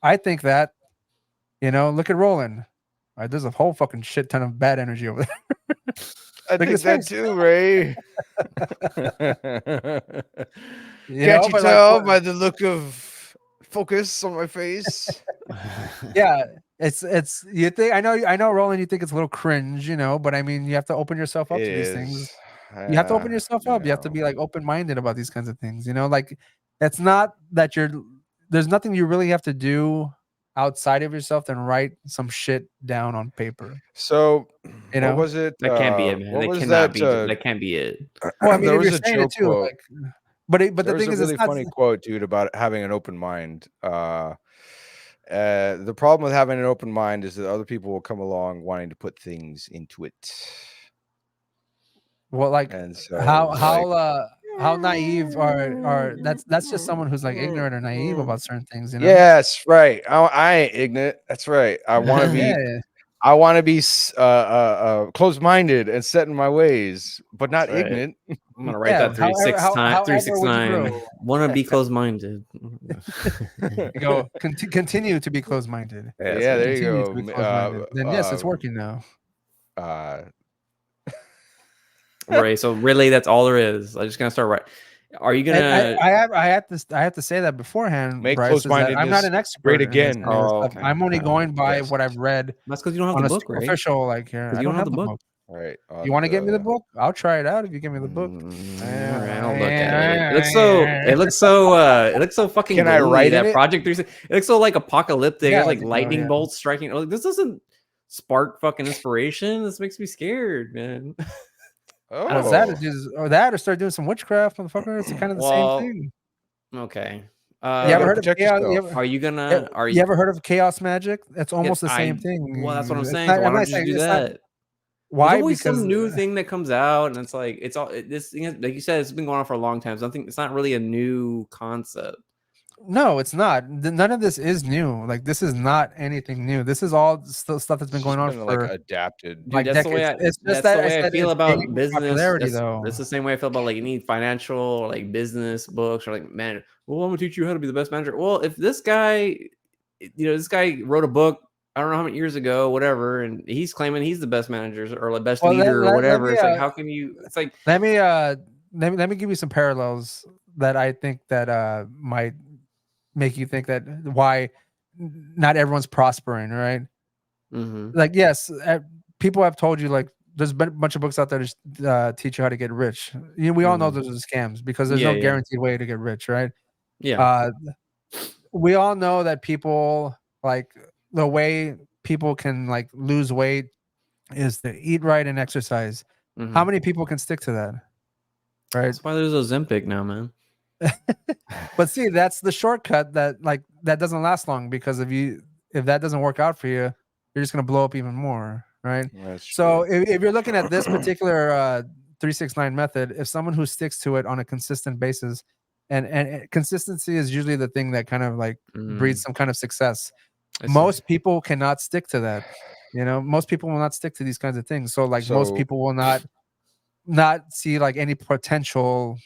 I think that, you know, look at Roland. Right, there's a whole fucking shit ton of bad energy over there.
I think that too, Ray. Can't you tell by the look of focus on my face?
Yeah, it's you think I know Roland, you think it's a little cringe, you know, but I mean, you have to open yourself up to these things. You have to open yourself up. You have to be like open-minded about these kinds of things, you know, like it's not that there's nothing you really have to do outside of yourself than write some shit down on paper.
So,
you know,
what was it?
That can't be it, man. That cannot be. That can't be it.
Well, I mean, there was a joke quote. Like, but the thing is,
it's a really funny quote, dude, about having an open mind. The problem with having an open mind is that other people will come along wanting to put things into it.
Well, like,
and so
how how naive are that's just someone who's like ignorant or naive about certain things, you know?
Yes, right. I ain't ignorant. That's right. I want to be.
Yeah.
I want to be closed-minded and set in my ways, but not
Right.
ignorant.
I'm gonna write
Yeah,
that
however would you
369.
grow?
Want to be closed-minded.
You go continue to be closed-minded.
Yeah, there you
Continue to
go.
be closed-minded. Then yes, it's working now.
Right. So really, that's all there is. I'm just gonna start right. Are you
And
gonna?
I have to say that beforehand,
Make
Bryce, is that I'm not
closed-mindedness
an expert
great
in this
again.
kind of
Oh,
stuff.
okay.
I'm only going by
Yes.
what I've read
That's because you don't have
on
the
a
book, right?
superficial like here. I
You
don't have the book.
Right.
You want to get me the book? I'll try it out if you give me the book.
All right, I'll look at it. It looks so fucking
Can I
gloomy,
write in
that
it?
Project 360. It looks so like apocalyptic.
Yeah,
There's like
I think so,
lightning
yeah.
bolts striking. Like, this doesn't spark fucking inspiration. This makes me scared, man.
What's that? Or start doing some witchcraft, motherfucker. It's kind of the same thing.
Okay.
You ever heard of
protect
chaos?
yourself.
Are you gonna?
You ever heard of chaos magic? That's almost the same thing.
Well, that's what I'm
It's
saying.
not-
So why
I'm
don't
not
you just
saying
do
it's not-
that?
Why?
There's always
Because
some new thing that comes out, and it's like this thing is, like you said, it's been going on for a long time. So I think it's not really a new concept.
no, it's not. None of this is new. Like this is not anything new. This is all still stuff that's been going on for
like adapted.
Dude,
like
that's
decades.
the
It's just
way I
said
feel
it's
about
gaining
business.
popularity, though.
That's the same way I feel about like you need financial or like business books or like man. Well, I'm gonna teach you how to be the best manager. Well, if this guy, this guy wrote a book, I don't know how many years ago, whatever, and he's claiming he's the best manager or the best leader or whatever. It's like, how can you? It's like
let me give you some parallels that I think that might make you think that why not everyone's prospering, right? Like yes, people have told you like there's been a bunch of books out there to teach you how to get rich. We all know those are scams because there's no guaranteed way to get rich, right?
Yeah.
We all know that people like the way people can like lose weight is to eat right and exercise. How many people can stick to that? Right.
That's why there's Ozempic now, man.
But see, that's the shortcut that doesn't last long because if that doesn't work out for you, you're just gonna blow up even more, right? So if you're looking at this particular 369 method, if someone who sticks to it on a consistent basis, and consistency is usually the thing that kind of like breeds some kind of success. Most people cannot stick to that. Most people will not stick to these kinds of things. So most people will not see like any potential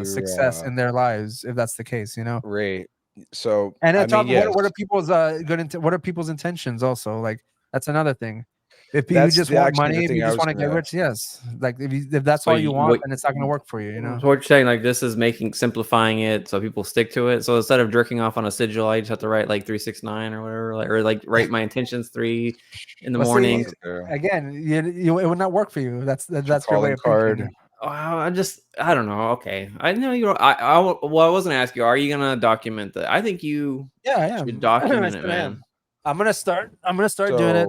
success in their lives if that's the case,
Right. So
and on top of what are people's what are people's intentions also? Like that's another thing. If you just want money, if you just want to get rich, yes. Like if that's all you want, then it's not going to work for you.
So what you're saying, like this is simplifying it so people stick to it. So instead of jerking off on a sigil, I just have to write like 369 or whatever, or write my intentions 3 in the morning.
Again, it would not work for you. That's your way of thinking.
I don't know. Okay, I know you. I wasn't gonna ask you. Are you gonna document that? I think you. should document it, man.
I'm gonna start doing it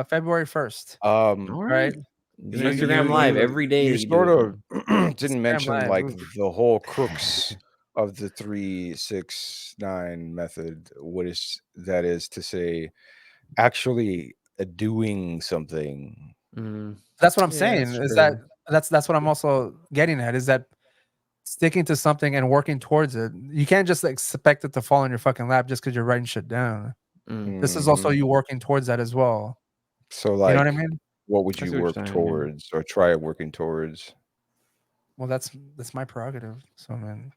February 1st.
All right. Instagram Live every day.
You sort of didn't mention like the whole crux of the 369 method. What is that? Is to say, actually doing something.
That's what I'm saying. That's what I'm also getting at. Is that sticking to something and working towards it. You can't just expect it to fall in your fucking lap just because you're writing shit down. This is also you working towards that as well.
So like,
you know what I mean?
What would you work towards or try working towards?
Well, that's my prerogative. So man,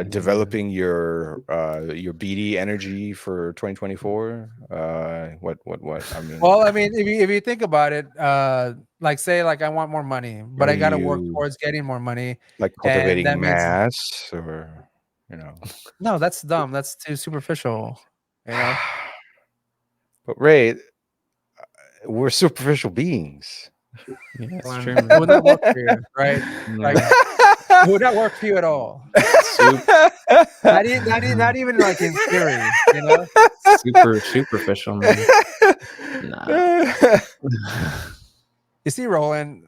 developing your BD energy for 2024. What I mean.
Well, I mean, if you think about it, like say like I want more money, but I got to work towards getting more money.
Like cultivating mass, or
No, that's dumb. That's too superficial.
But Ray, we're superficial beings.
Yeah, that's true.
It would not work for you, right? Like, it would not work for you at all. Not even like in theory,
Super superficial, man.
You see, Roland,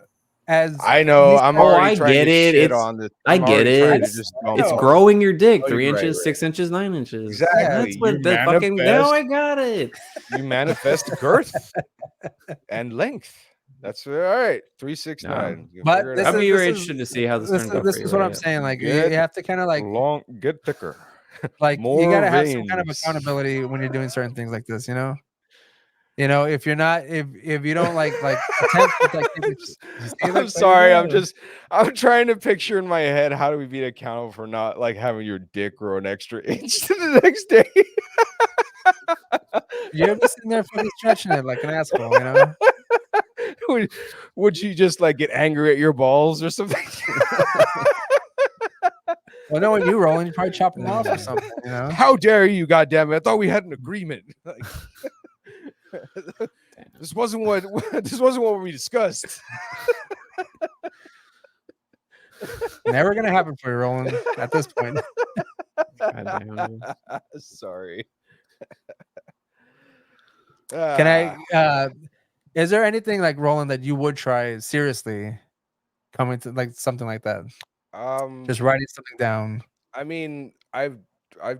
as
I know, I'm already
I
trying
get
to
it.
shit on the.
I get it. It's growing your dick 3
right,
inches,
right.
6 inches, 9 inches.
Exactly.
That's what the fucking. Now I got it.
You manifest girth and length. That's all right. 369.
But this
I'd be
is,
very interested to see how this turns out.
This is what I'm saying. Like you have to kind of like
get thicker.
Like
More
you gotta have
veins.
some kind of accountability when you're doing certain things like this, you know. You know, if you're not, if you don't like attempt to, like,
I'm sorry, I'm trying to picture in my head how do we be accountable for not like having your dick grow an extra inch to the next day.
You're just sitting there fucking stretching it like an asshole, you know.
Would you just like get angry at your balls or something?
Well, no, when you rolling, you probably chop them off or something, you know.
How dare you, goddamn it! I thought we had an agreement. Like, this wasn't what we discussed.
Never gonna happen for you, Roland. At this point.
Sorry.
Can I? Is there anything like Roland that you would try seriously, coming to like something like that? Just writing something down.
I mean, I've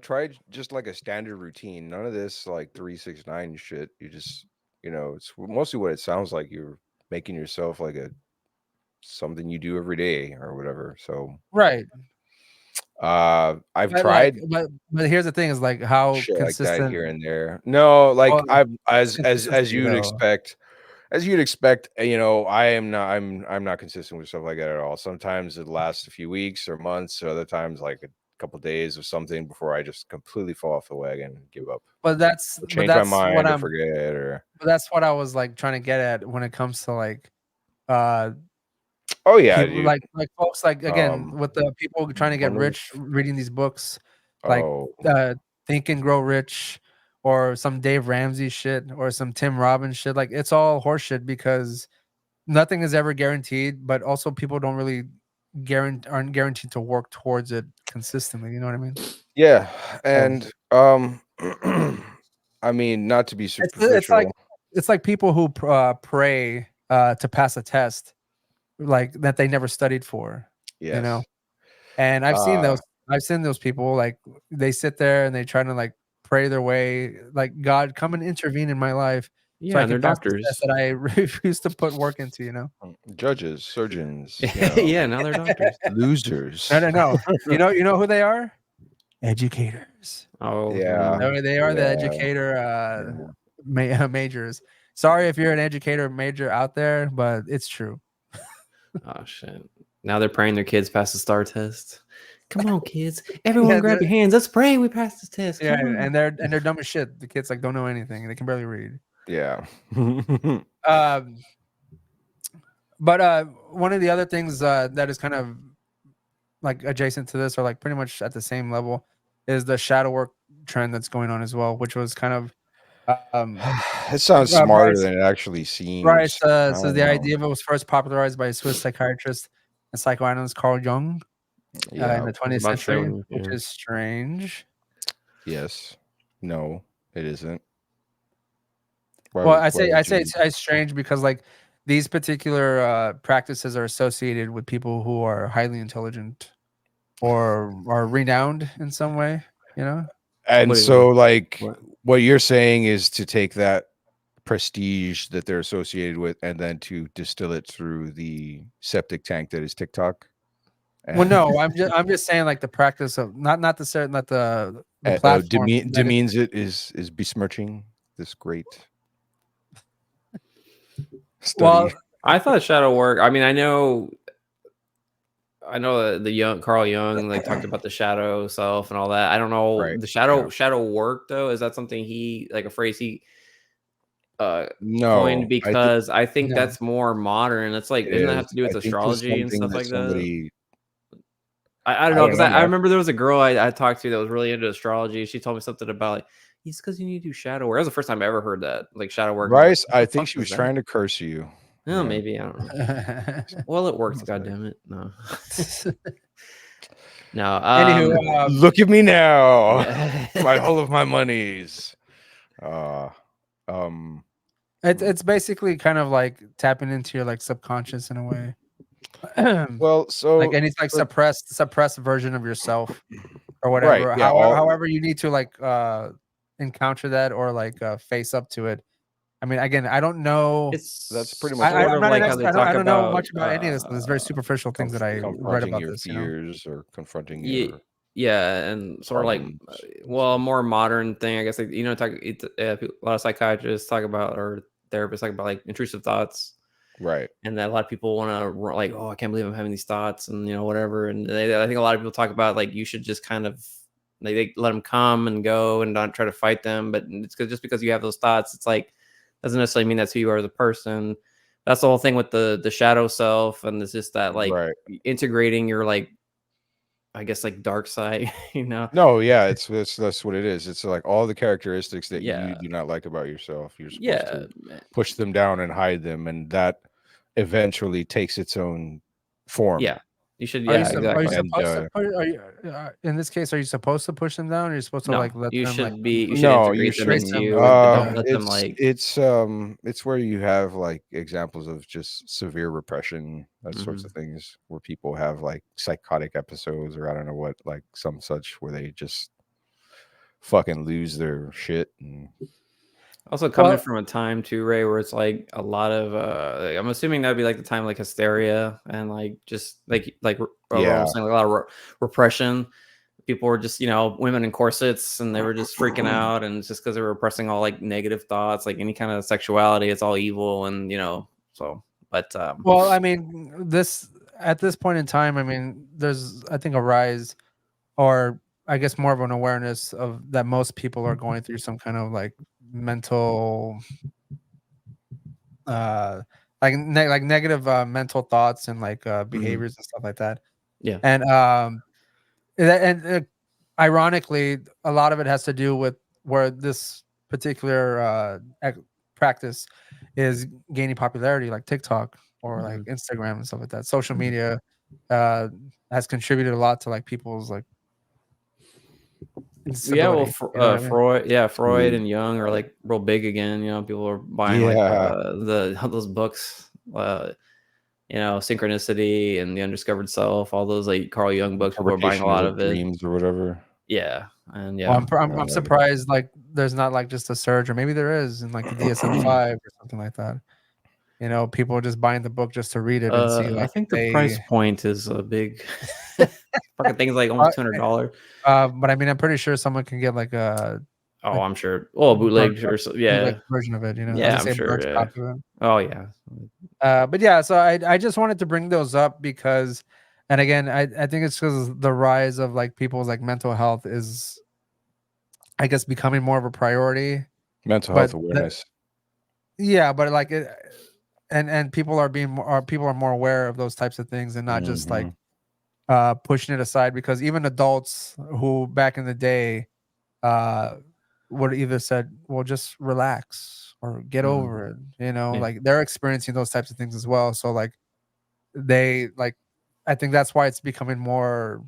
tried just like a standard routine. None of this like 369 shit. You just, you know, it's mostly what it sounds like. You're making yourself like something you do every day or whatever. So
right.
I've tried,
like, but here's the thing: is like how
shit
consistent
like that here and there. No, like I've as you'd expect. As you'd expect, you know, I'm not consistent with stuff like that at all. Sometimes it lasts a few weeks or months, or other times like a couple days or something before I just completely fall off the wagon and give up.
But that's
change my mind or forget or.
But that's what I was like trying to get at when it comes to like,
oh yeah,
people, like folks like again with the people trying to get rich, reading these books, like Think and Grow Rich. Or some Dave Ramsey shit, or some Tim Robbins shit. Like it's all horseshit because nothing is ever guaranteed, but also people don't really aren't guaranteed to work towards it consistently. You know what I mean?
Yeah, and I mean, not to be superficial.
It's like people who pray to pass a test, like that they never studied for. Yes. You know, and I've seen those people like they sit there and they try to like pray their way, like God, come and intervene in my life.
Yeah,
so I
and they're doctors
that I refuse to put work into. You know,
judges, surgeons.
You know. Yeah, now they're doctors.
Losers.
No. You know who they are? Educators.
Oh
yeah,
they are the educator majors. Sorry if you're an educator major out there, but it's true.
Oh shit! Now they're praying their kids pass the STAR test. Come on, kids! Everyone, grab your hands. Let's pray. We pass this test.
Yeah, and they're dumb as shit. The kids like don't know anything. They can barely read.
Yeah.
But one of the other things that is kind of like adjacent to this, or like pretty much at the same level, is the shadow work trend that's going on as well, which was kind of.
It sounds smarter than it actually seems.
Right. So the idea of it was first popularized by Swiss psychiatrist and psychoanalyst Carl Jung in the 20th century, which is strange.
Yes. No, it isn't.
I say it's strange because like these particular practices are associated with people who are highly intelligent or are renowned in some way, you know?
And what you're saying is to take that prestige that they're associated with and then to distill it through the septic tank that is TikTok.
Well, no, I'm just saying like the practice of not the platform
demeans it is besmirching this great study.
Well, I thought shadow work. I mean, I know the Carl Jung like talked about the shadow self and all that. I don't know the shadow work though. Is that something he like a phrase he coined? Because I think that's more modern. It's like doesn't that have to do with astrology and stuff like that? I don't know because I remember there was a girl I talked to that was really into astrology. She told me something about like it's because you need to do shadow work. That was the first time I ever heard that like shadow work.
Bryce, I think she was trying to curse you.
No, maybe I don't know. Well, it works. God damn it! No, no.
Anywho, look at me now. All of my monies.
It's basically kind of like tapping into your like subconscious in a way.
Well, so
like any like suppressed version of yourself or whatever. However you need to like encounter that or like face up to it. I I mean, again, I don't know.
That's pretty much
I'm not
like
an
how they
expert.
talk
I don't know
about
much about any of this. But there's very superficial things that I read
confronting
about
your
this.
fears or confronting
yeah,
your
yeah, and sort of like
problems and
well, a
stuff.
more modern thing, I guess. Like, a lot of psychiatrists talk about or therapists talk about like intrusive thoughts,
Right.
and that a lot of people want to like, oh, I can't believe I'm having these thoughts, and whatever. And I think a lot of people talk about like you should just kind of they let them come and go and not try to fight them. But it's just because you have those thoughts, it's like doesn't necessarily mean that's who you are as a person. That's the whole thing with the shadow self, and it's just that like
Right.
integrating your like I guess like dark side,
No, yeah, that's what it is. It's like all the characteristics that you
Yeah.
do not like about yourself. You're supposed
Yeah.
to push them down and hide them, and that eventually takes its own form.
Yeah. You should.
Are you
Yeah,
are you
exactly.
And
supposed to put? Are you in this case? Are you supposed to push them down? Or are you supposed to
No,
like let
you
them like
should be. You should
no, you
integrate them
shouldn't.
into
them
you,
with
but
the
don't let them like.
It's where you have like examples of just severe repression, that sorts
Mhm.
of things, where people have like psychotic episodes or I don't know what, like some such where they just fucking lose their shit. And
Also coming
Well,
from a time too, Ray, where it's like a lot of. I'm assuming that'd be like the time like hysteria and like just like
yeah,
Ronald saying like a lot of repression. People were just women in corsets and they were just freaking out, and it's just because they were repressing all like negative thoughts, like any kind of sexuality, it's all evil, and so. But
well, I mean, this at this point in time, I mean, there's I think a rise, or I guess more of an awareness of that most people are going through some kind of like mental, like negative mental thoughts and like behaviors and stuff like that.
yeah.
And ironically, a lot of it has to do with where this particular practice is gaining popularity, like TikTok or like
Mhm.
Instagram and stuff like that. Social media uh, has contributed a lot to like people's like
Yeah, well,
instability. You know what I mean?
Freud and Jung are like real big again. People are buying like
yeah,
those books, Synchronicity and The Undiscovered Self, all those like Carl Jung books. People are buying a
interpretation
lot
of
of it.
dreams or whatever.
Yeah, and
Well,
yeah,
I'm surprised like there's not like just a surge, or maybe there is in like the DSM-5 or something like that. People are just buying the book just to read it and see
I
like
think the price
they.
point is a big fucking thing's like
Uh,
almost $200.
but I mean, I'm pretty sure someone can get like a
Oh,
like
I'm sure. Oh, bootleg or so,
bootleg
yeah,
version of it. As
yeah,
I
I'm
say,
sure.
merch
Yeah.
copy of it.
Oh yeah.
But yeah, so I just wanted to bring those up because, and again, I think it's because the rise of like people's like mental health is, I guess, becoming more of a priority.
Mental
But
health awareness.
yeah, but like it, and people are being more, people are more aware of those types of things and not just like
Mhm.
pushing it aside, because even adults who back in the day uh would either said, well, just relax or get
Mhm.
over it,
Yeah.
like they're experiencing those types of things as well. So like they like, I think that's why it's becoming more,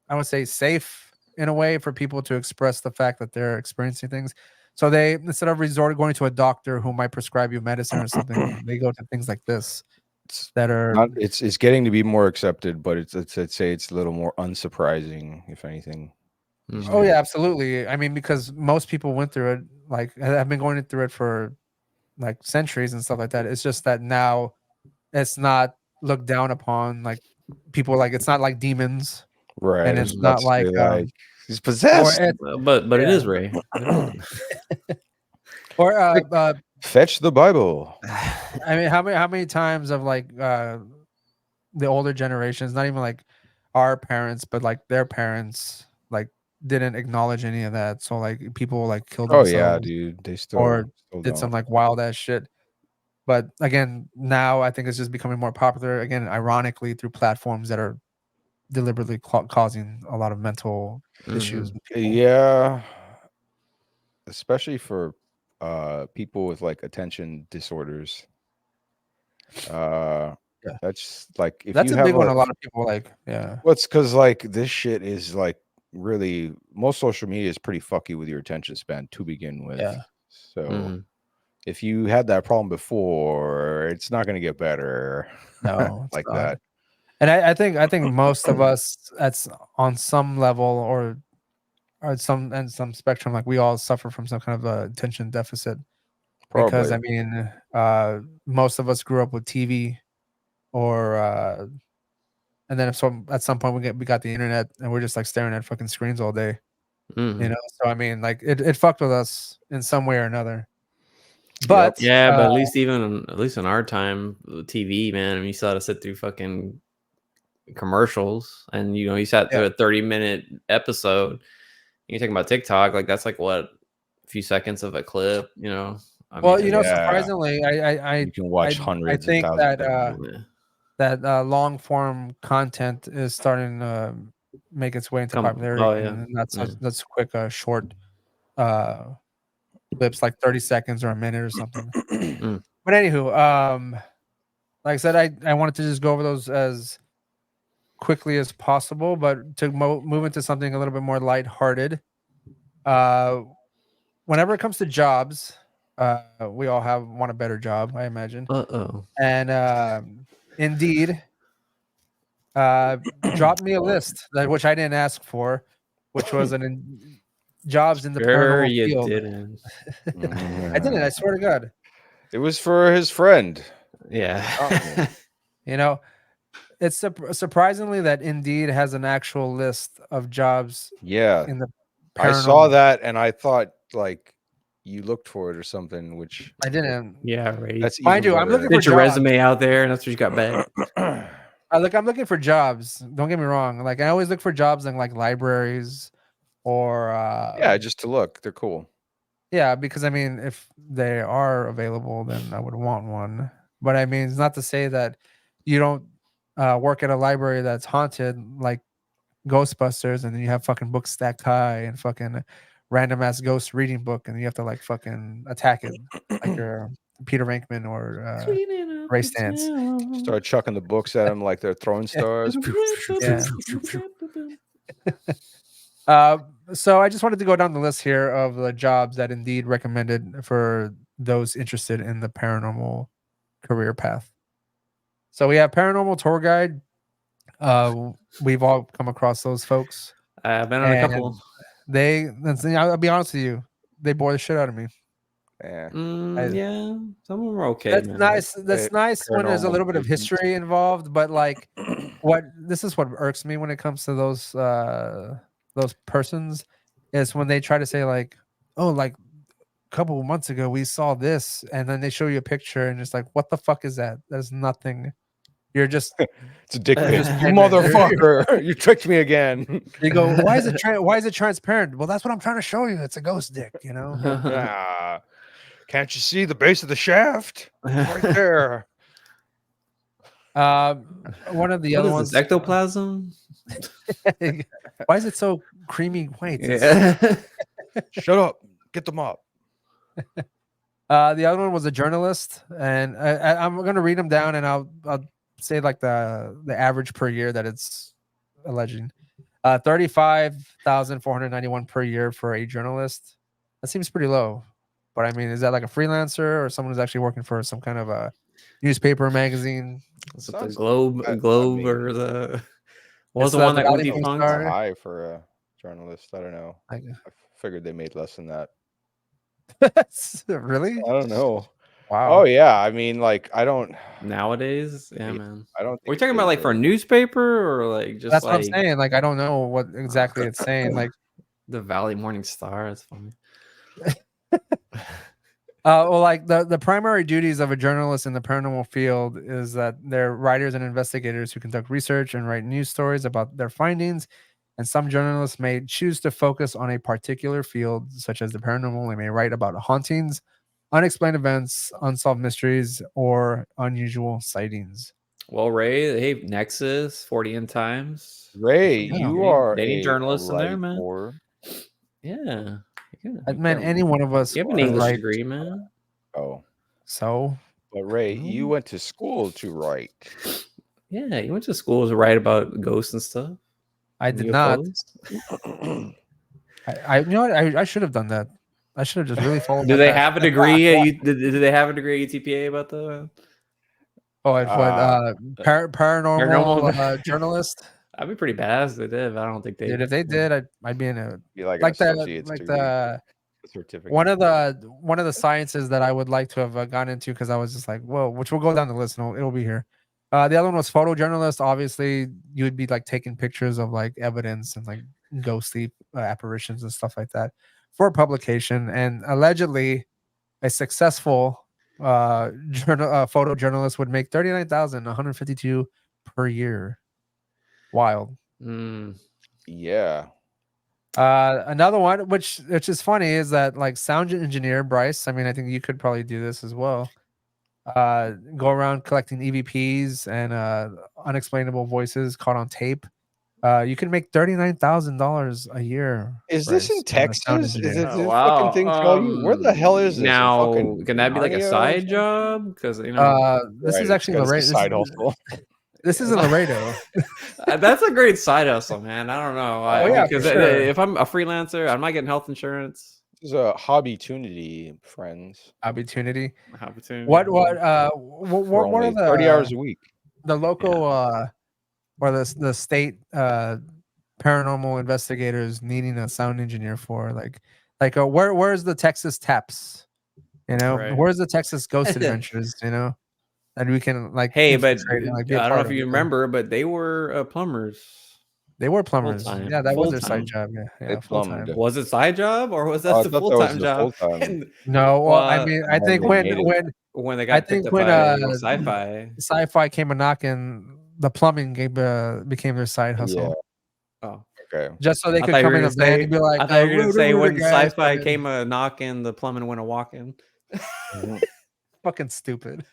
I would say, safe in a way for people to express the fact that they're experiencing things. So they, instead of going to a doctor who might prescribe you medicine or something, they go to things like this
It's
that are.
not. It's getting to be more accepted, but I'd say it's a little more unsurprising, if anything, these
Oh
Mhm.
days.
yeah, absolutely. I mean, because most people went through it, like have been going through it for like centuries and stuff like that. It's just that now it's not looked down upon. Like people, like it's not like demons,
Right.
and
I
it's
was about
Mhm.
not
to say
like
like he's
or
possessed.
it,
But it
yeah,
is Ray. It is.
or
Quick, fetch the Bible.
I mean, how many times of like the older generations, not even like our parents, but like their parents, like didn't acknowledge any of that. So like people like killed
Oh yeah,
themselves
dude. They
or
still
did some
don't.
like wild ass shit. But again, now I think it's just becoming more popular. Again, ironically, through platforms that are deliberately causing a lot of mental issues
Mhm.
with people.
Yeah, especially for people with like attention disorders. Uh
Yeah,
that's like if
that's
you
a
have
big one.
a
A lot of people like, yeah,
what's because like this shit is like really most social media is pretty fucky with your attention span to begin with.
yeah.
So
Mhm.
if you had that problem before, it's not gonna get better
No, it's
like
not.
that.
And I think most of us, that's on some level or some spectrum, like we all suffer from some kind of a attention deficit. because
Probably.
I mean, most of us grew up with TV, or and then at some point we got the internet, and we're just like staring at fucking screens all day.
Mhm.
So I mean, like it fucked with us in some way or another.
Yep.
But
Yeah, but at least in our time, TV, man, I mean, you still had to sit through fucking commercials, and you sat through a 30-minute episode. You're talking about TikTok, like that's like what, a few seconds of a clip, I
well,
mean,
Yeah.
surprisingly,
You can watch
I
hundreds of
think
thousands
that
of
yeah.
that long form content is starting to make its way into popularity,
Oh yeah.
and that's
Yeah.
that's quick, short clips, like 30 seconds or a minute or something.
Mm.
But anywho, like I said, I wanted to just go over those as quickly as possible, but to move into something a little bit more lighthearted. Whenever it comes to jobs, we all want a better job, I imagine.
Uh-oh.
And Indeed dropped me a list which I didn't ask for, which was jobs in the
Sure
paranormal
you
field.
didn't.
I didn't. I swear to God.
It was for his friend.
Yeah.
It's surprisingly that Indeed has an actual list of jobs
Yeah.
in the
I
paranormal.
saw that and I thought like you looked for it or something, which
I didn't.
Yeah, right.
that's
Mind
even
you, I'm looking
better.
for
Get your
jobs.
resume out there, and that's what you got back.
I'm looking for jobs. Don't get me wrong. Like I always look for jobs in like libraries or
Yeah, just to look. They're cool.
yeah, because I mean, if they are available, then I would want one. But I mean, it's not to say that you don't work at a library that's haunted, like Ghostbusters, and then you have fucking books stacked high and fucking random ass ghost reading book, and you have to like fucking attack it like you're Peter Venkman or Ray Stantz.
Start chucking the books at him like they're throwing stars.
Yeah. So I just wanted to go down the list here of the jobs that Indeed recommended for those interested in the paranormal career path. So we have paranormal tour guide. We've all come across those folks.
I've been on a couple.
I'll be honest with you, they bore the shit out of me.
Yeah.
Yeah, some of them are okay.
That's
man.
nice. That's nice when there's a little bit of history involved, but like this is what irks me when it comes to those persons is when they try to say like, oh, like a couple of months ago we saw this, and then they show you a picture and it's like, what the fuck is that? There's nothing. You're just
it's a dick pic. You motherfucker. You tricked me again.
You go, why is it transparent? Well, that's what I'm trying to show you. It's a ghost dick,
Can't you see the base of the shaft? Right there.
One of the other ones,
ectoplasm.
Why is it so creamy white?
Yeah.
Shut up. Get them up.
The other one was a journalist, and I'm gonna read them down, and I'll say like the average per year that it's alleging. 35,491 per year for a journalist. That seems pretty low, but I mean, is that like a freelancer or someone who's actually working for some kind of a newspaper, magazine?
Is it the Globe or the? What was the one that went defunct?
High for a journalist. I don't know. I figured they made less than that.
Really?
I don't know.
Wow.
Oh yeah. I mean, like I don't
nowadays. Yeah, man.
I don't.
We're talking about like for a newspaper or like just.
That's what I'm saying. Like I don't know what exactly it's saying. Like
the Valley Morning Star. That's funny.
Well, like the primary duties of a journalist in the paranormal field is that they're writers and investigators who conduct research and write news stories about their findings. And some journalists may choose to focus on a particular field, such as the paranormal. They may write about hauntings, unexplained events, unsolved mysteries, or unusual sightings.
Well, Ray, hey, Nexus, 40 End Times.
Ray, you are
a journalist in there, man. Yeah.
Man, any one of us.
You have an English degree, man.
Oh.
So?
But Ray, you went to school to write.
Yeah, you went to school to write about ghosts and stuff.
I did not. I you know what? I should have done that. I should have just really followed.
Do they have a degree? Do they have a degree at UTPA about the?
Oh, paranormal journalist.
I'd be pretty badass if they did. But I don't think they.
Dude, if they did, I'd be in a
be like
that,
associate's
like
degree.
the
certificate.
One of the sciences that I would like to have gone into, because I was just like, whoa, which will go down the list and it'll be here. The other one was photojournalist. Obviously, you would be like taking pictures of like evidence and like ghostly apparitions and stuff like that for publication. And allegedly, a successful photojournalist would make $39,152 per year. Wild.
Yeah.
Another one, which is funny, is that like sound engineer Bryce. I mean, I think you could probably do this as well. Go around collecting EVPs and unexplainable voices caught on tape. You can make $39,000 a year.
Is
Bryce,
this in Texas? Is it this
wow.
fucking thing tell you? Where the hell is this?
Now, can that be like a
Narnia or
side
something?
job? Because
this
Right,
is
it's
actually
'cause it's
Laredo.
a side hustle.
This is in Laredo.
That's a great side hustle, man. I don't know. Because if I'm a freelancer, I'm not getting health insurance.
This is a hobby-tunity, friends.
Opportunity.
What
What are the
30 hours a week?
The local or the state paranormal investigators needing a sound engineer for where's the Texas Taps?
Right.
Where's the Texas Ghost Adventures? And we can like
hey, but
infiltrate and,
I don't know if you remember, but they were plumbers.
They were plumbers.
Full-time.
Yeah, that was their
Full-time.
side job.
They
Yeah, full-time.
plumbed.
Was it side job or was that
I
the
thought that
full
was
time
the
job?
full-time.
No, well, I mean, I
and
think
they made it.
when they
I
got
think
picked up
when
by sci-fi.
sci-fi came a knocking, the plumbing became their side hustle.
Yeah.
Oh,
okay.
Just so they
I
could
thought you
come
were
in a
gonna
van
say-
and be like,
I thought you were gonna say when
guys,
sci-fi
come in.
came a knocking, the plumbing went a walking.
Fucking stupid.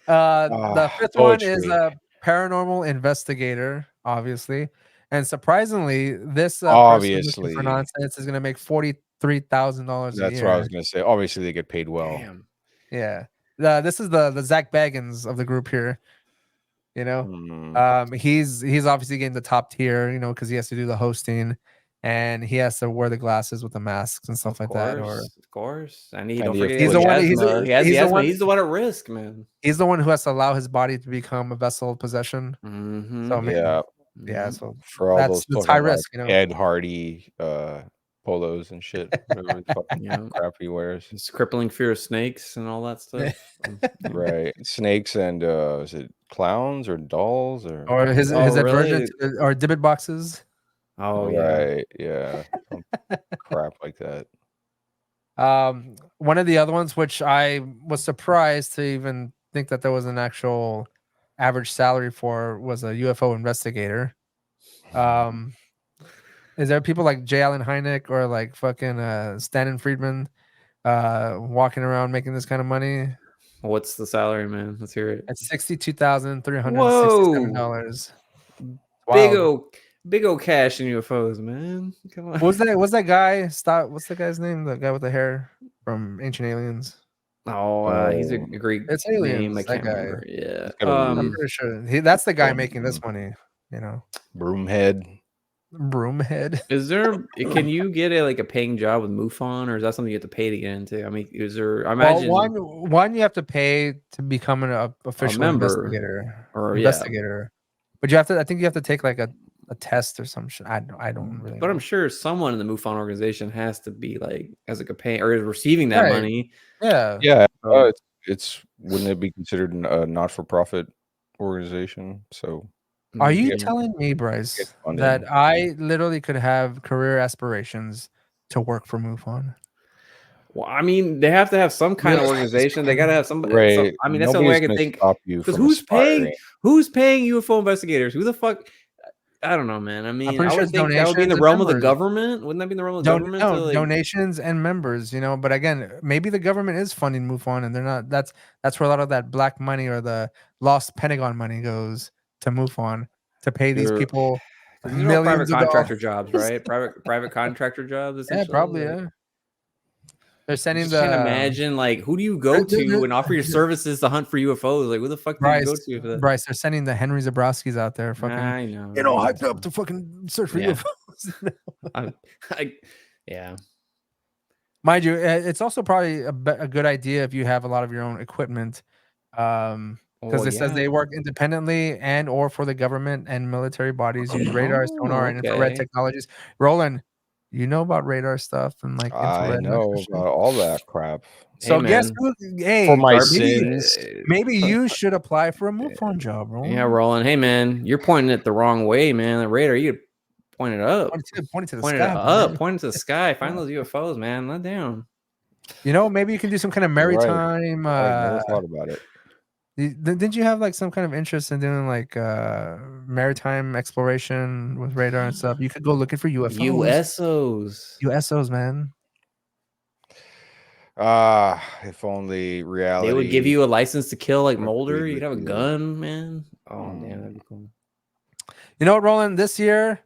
The fifth one is
poetry.
a paranormal investigator, obviously, and surprisingly, this person
Obviously.
for nonsense is going to make $43,000 a year.
That's what I was gonna say. Obviously, they get paid well.
Damn.
Yeah, this is the Zach Baggins of the group here. He's obviously getting the top tier, because he has to do the hosting, and he has to wear the glasses with the masks and stuff like that. Or
Of course. And don't
And
forget
he's the
one-
he
he's
has
the
the asthma.
one-
He's the one at risk, man.
he's the one who has to allow his body to become a vessel of possession.
Mm-hmm.
So I mean,
Yeah.
yeah. So
For all
that's
those
high
fucking,
risk,
Ed Hardy polos and shit. Whatever the fucking crap he wears.
His crippling fear of snakes and all that stuff.
Right. Snakes and is it clowns or dolls
or his
really?
aversion to, or Dibbit boxes.
Oh yeah.
right. Yeah. Some crap like that.
One of the other ones, which I was surprised to even think that there was an actual average salary for, was a UFO investigator. Is there people like J. Allen Hynek or like fucking Stanton Friedman walking around making this kind of money?
What's the salary, man? Let's hear it.
At $62,367.
Big old cash in UFOs, man. Come on.
What's that guy? What's the guy's name? The guy with the hair from Ancient Aliens.
He's a Greek
It's
name.
Aliens,
I
that
can't
guy.
remember. Yeah.
I'm pretty sure that's the guy making this money.
Broomhead.
Broomhead.
Is there? Can you get a paying job with MUFON, or is that something you have to pay to get into? I mean, is there? I imagine
one you have to pay to become an official
member
investigator
or
investigator, but you have to. I think you have to take like a test or some shit. I don't really.
But
know.
I'm sure someone in the MUFON organization has to be as a paying or is receiving that money.
Yeah.
Yeah. It's wouldn't it be considered a not-for-profit organization? So
are you telling me, Bryce, that I literally could have career aspirations to work for MUFON?
Well, I mean, they have to have some kind of organization. They got to have somebody.
Right.
I mean, that's the only way I can think. Because who's paying UFO investigators? Who the fuck? I don't know, man. I mean, I would think that would be in the realm of the government. Wouldn't that be in the realm of the government?
No, donations and members, But again, maybe the government is funding MUFON, and they're not. That's where a lot of that black money or the lost Pentagon money goes to MUFON to pay these people millions
private
of
contractor
dollars.
jobs, right? Private contractor jobs.
Yeah, probably. Yeah. They're sending
can't imagine who do you go to and offer your services to hunt for UFOs? Like, who the fuck do you go to for that?
Bryce, they're sending the Henry Zabrowskis out there, fucking.
I know.
Hyped up to fucking search for UFOs.
Yeah.
Mind you, it's also probably a good idea if you have a lot of your own equipment, because it says they work independently and or for the government and military bodies, use radar, sonar, and infrared technologies. Roland, You know about radar stuff and like
I
infrared and that kind
know
of shit.
about all that crap.
So guess
man.
who? Hey,
For my
maybe,
sins.
maybe you should apply for a MUFON job, bro.
Yeah, Roland. Hey, man, you're pointing it the wrong way, man. The radar, you point it up.
Point it to the
Point
sky.
it up. Point it to the sky. Find those UFOs, man. Let down.
You know, maybe you can do some kind of
You're right.
maritime.
I never thought about it.
Didn't you have like some kind of interest in doing like maritime exploration with radar and stuff? You could go looking for UFOs. USOs, man.
If only reality.
They would give you a license to kill like
Agreed
Mulder.
with
You'd have a
you.
gun, man. Oh, damn, that'd be cool.
You know what, Roland? This year,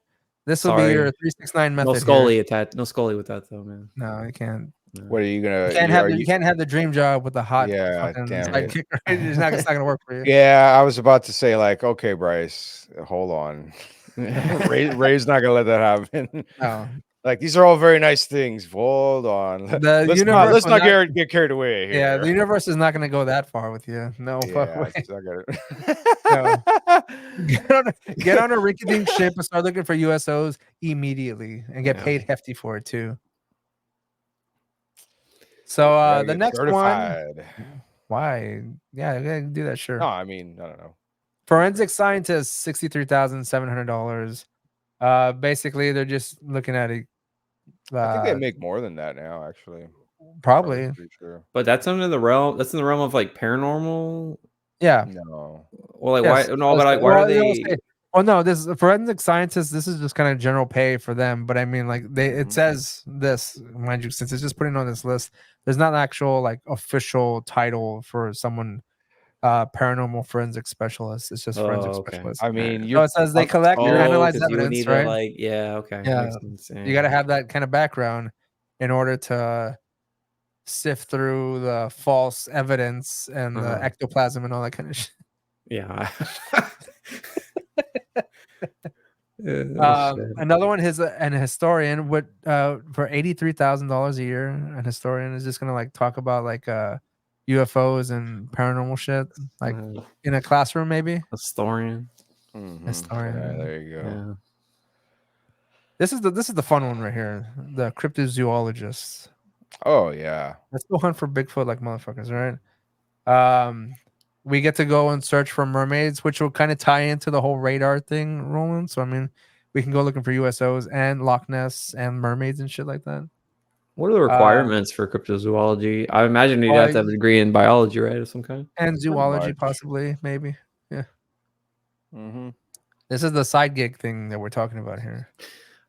this will be your 369 method.
No Scully attached. No Scully with that though, man.
No, you can't.
What are you gonna?
You can't have the dream job with the hot fucking
damn
sidekick. Right? It's not gonna work for you.
Yeah, I was about to say like, okay, Bryce, hold on. Ray's not gonna let that happen.
No.
Like these are all very nice things. Hold on. Let's not get carried away here.
Yeah, the universe is not going to go that far with you. No,
yeah,
no. Get on a rinky-dink ship and start looking for USOs immediately and get paid hefty for it too. So the next one. Why? Yeah, I gotta do that. Sure.
No, I mean, I don't know.
Forensic scientist, $63,700. Basically, they're just looking at it.
I think they make more than that now, actually.
Probably.
Sure.
But that's under the realm. That's in the realm of like paranormal.
Yeah.
No.
Well, like why? No, but like why are they?
Well, no. This forensic scientists. This is just kind of general pay for them. But I mean, like it says this, mind you, since it's just putting on this list. There's not an actual like official title for someone. Paranormal forensic specialist. It's just forensic specialist.
I mean,
so it says they collect and analyze evidence, right?
Like, yeah, okay.
Yeah, you got to have that kind of background in order to sift through the false evidence and the ectoplasm and all that kind of shit.
Yeah.
Another one is an historian would for $83,000 a year. An historian is just gonna like talk about like UFOs and paranormal shit, like in a classroom, maybe.
Historian.
Historian.
Yeah, there you go.
Yeah.
This is the fun one right here. The cryptozoologist.
Oh yeah.
Let's go hunt for Bigfoot like motherfuckers, right? We get to go and search for mermaids, which will kind of tie into the whole radar thing, Roland. So I mean, we can go looking for USOs and Loch Ness and mermaids and shit like that.
What are the requirements for cryptozoology? I imagine you'd have to have a degree in biology, right, of some kind,
and zoology, possibly, maybe. Yeah. This is the side gig thing that we're talking about here.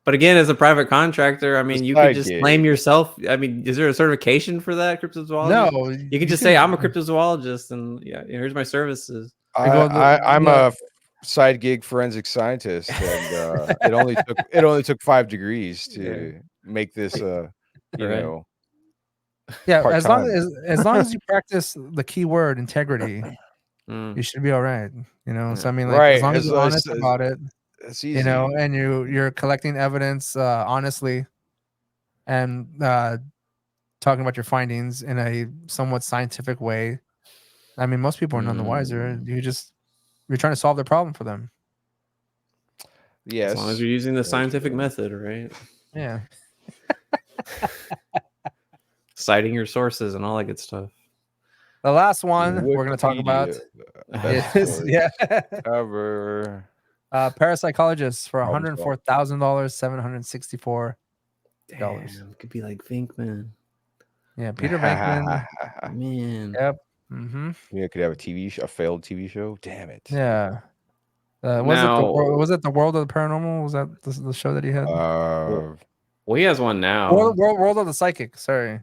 But again, as a private contractor, I mean, you can just claim yourself. I mean, is there a certification for that cryptozoology?
No,
you can just say I'm a cryptozoologist, and here's my services.
I'm a side gig forensic scientist, and it only took 5 degrees to make this. You know,
yeah. As long as you practice the key word integrity, you should be all right. You know, so I mean, like as long as you're honest about it.
It's easy.
You know, and you're collecting evidence honestly and talking about your findings in a somewhat scientific way. I mean, most people are none the wiser. You're trying to solve the problem for them.
Yes.
As long as you're using the scientific method, right?
Yeah.
Citing your sources and all that good stuff.
The last one we're going to talk about is
ever.
Parapsychologist for $104,000, $764.
It could be like Venkman.
Yeah, Peter Venkman.
Man.
Yep.
Yeah, could have a failed TV show. Damn it.
Yeah. Was it the World of the Paranormal? Was that the show that he had?
Well, he has one now.
World of the Psychic. Sorry.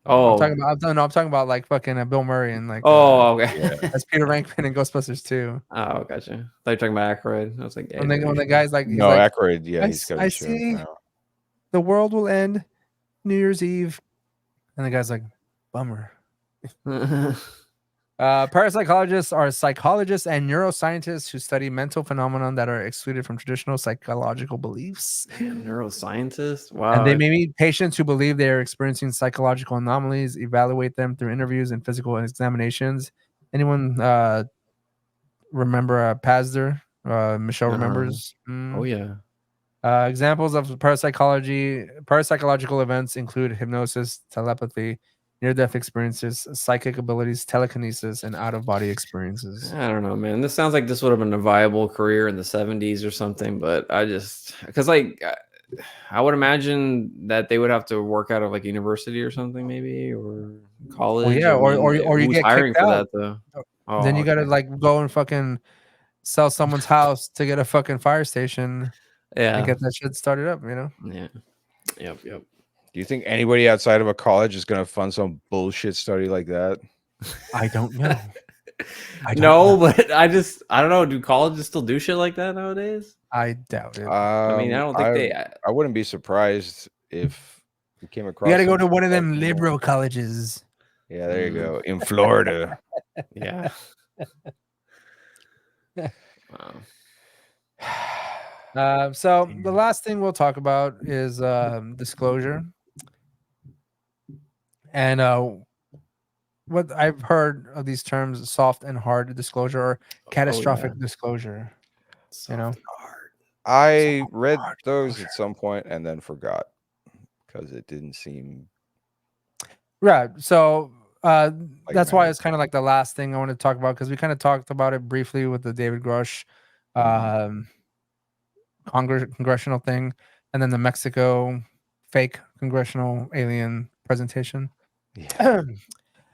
Oh,
I'm talking about like fucking Bill Murray and like.
Okay.
That's Peter Venkman in Ghostbusters 2.
Oh, gotcha. I thought you were talking about Aykroyd. I was like,
when the guy's like,
Aykroyd. Yeah, he's got.
I see. Now. The world will end New Year's Eve, and the guy's like, bummer. Parapsychologists are psychologists and neuroscientists who study mental phenomena that are excluded from traditional psychological beliefs.
Neuroscientists? Wow.
And they may meet patients who believe they are experiencing psychological anomalies, evaluate them through interviews and physical examinations. Anyone remember Pazder? Michelle remembers.
Oh, yeah.
Examples of parapsychological events include hypnosis, telepathy, near-death experiences, psychic abilities, telekinesis, and out-of-body experiences.
I don't know, man. This sounds like this would have been a viable career in the 70s or something, but because like I would imagine that they would have to work out of like university or something, maybe, or college.
Well, yeah, or you
who's
get
hiring
kicked
for
out.
that though?
Then you
Okay.
gotta like go and fucking sell someone's house to get a fucking fire station and
Yeah.
get that shit started up, you know?
Yeah. Yep.
Do you think anybody outside of a college is going to fund some bullshit study like that?
I don't know.
But I don't know. Do colleges still do shit like that nowadays?
I doubt it.
I mean, I don't think they.
I wouldn't be surprised if we came across.
You gotta go to
some
one of them
professional-
liberal colleges.
Yeah, there you go. In Florida.
Yeah. Wow.
So the last thing we'll talk about is disclosure. And what I've heard of these terms, soft and hard disclosure or catastrophic disclosure. You know,
I read those at some point and then forgot because it didn't seem
right. So that's why
man.
it's kind of like the last thing I want to talk about, because we kind of talked about it briefly with the David Grusch congressional thing, and then the Mexico fake congressional alien presentation.
Yeah.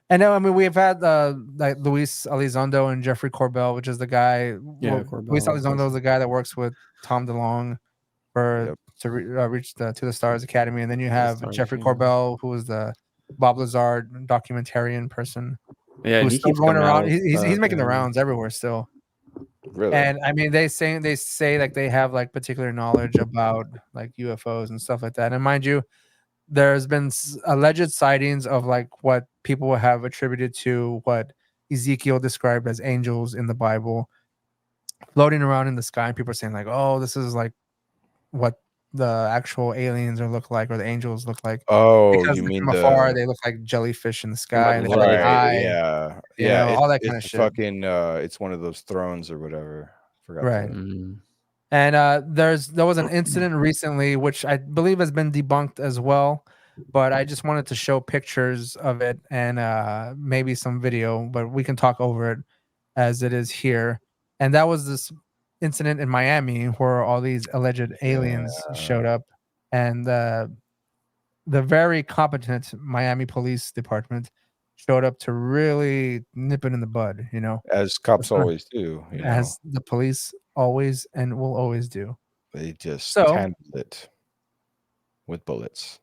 And now, I mean, we've had like Luis Elizondo and Jeffrey Corbell, which is the guy.
Yeah,
Luis Elizondo is the guy that works with Tom DeLonge for to reach to the Stars Academy, and then you have Jeffrey Corbell, who is the Bob Lazar documentarian person.
Yeah,
who's
he
still
keeps
going
coming
around.
out with
He's making the
yeah.
rounds everywhere still.
Really?
And I mean, they say like they have like particular knowledge about like UFOs and stuff like that. And mind you, there's been alleged sightings of like what people have attributed to what Ezekiel described as angels in the Bible floating around in the sky. And people are saying like, oh, this is like what the actual aliens are look like, or the angels look like.
Oh,
Because
you mean
from afar they look like jellyfish in the sky, and they have like an eye,
yeah,
you know, all that kind of
it's
shit.
fucking it's one of those thrones or whatever. Forgot
Right.
that.
And there was an incident recently, which I believe has been debunked as well, but I just wanted to show pictures of it and maybe some video, but we can talk over it as it is here. And that was this incident in Miami where all these alleged aliens showed up, and the very competent Miami Police Department showed up to really nip it in the bud, you know,
as cops always do, you
as the police always and will always do.
They just
So,
handle it with bullets.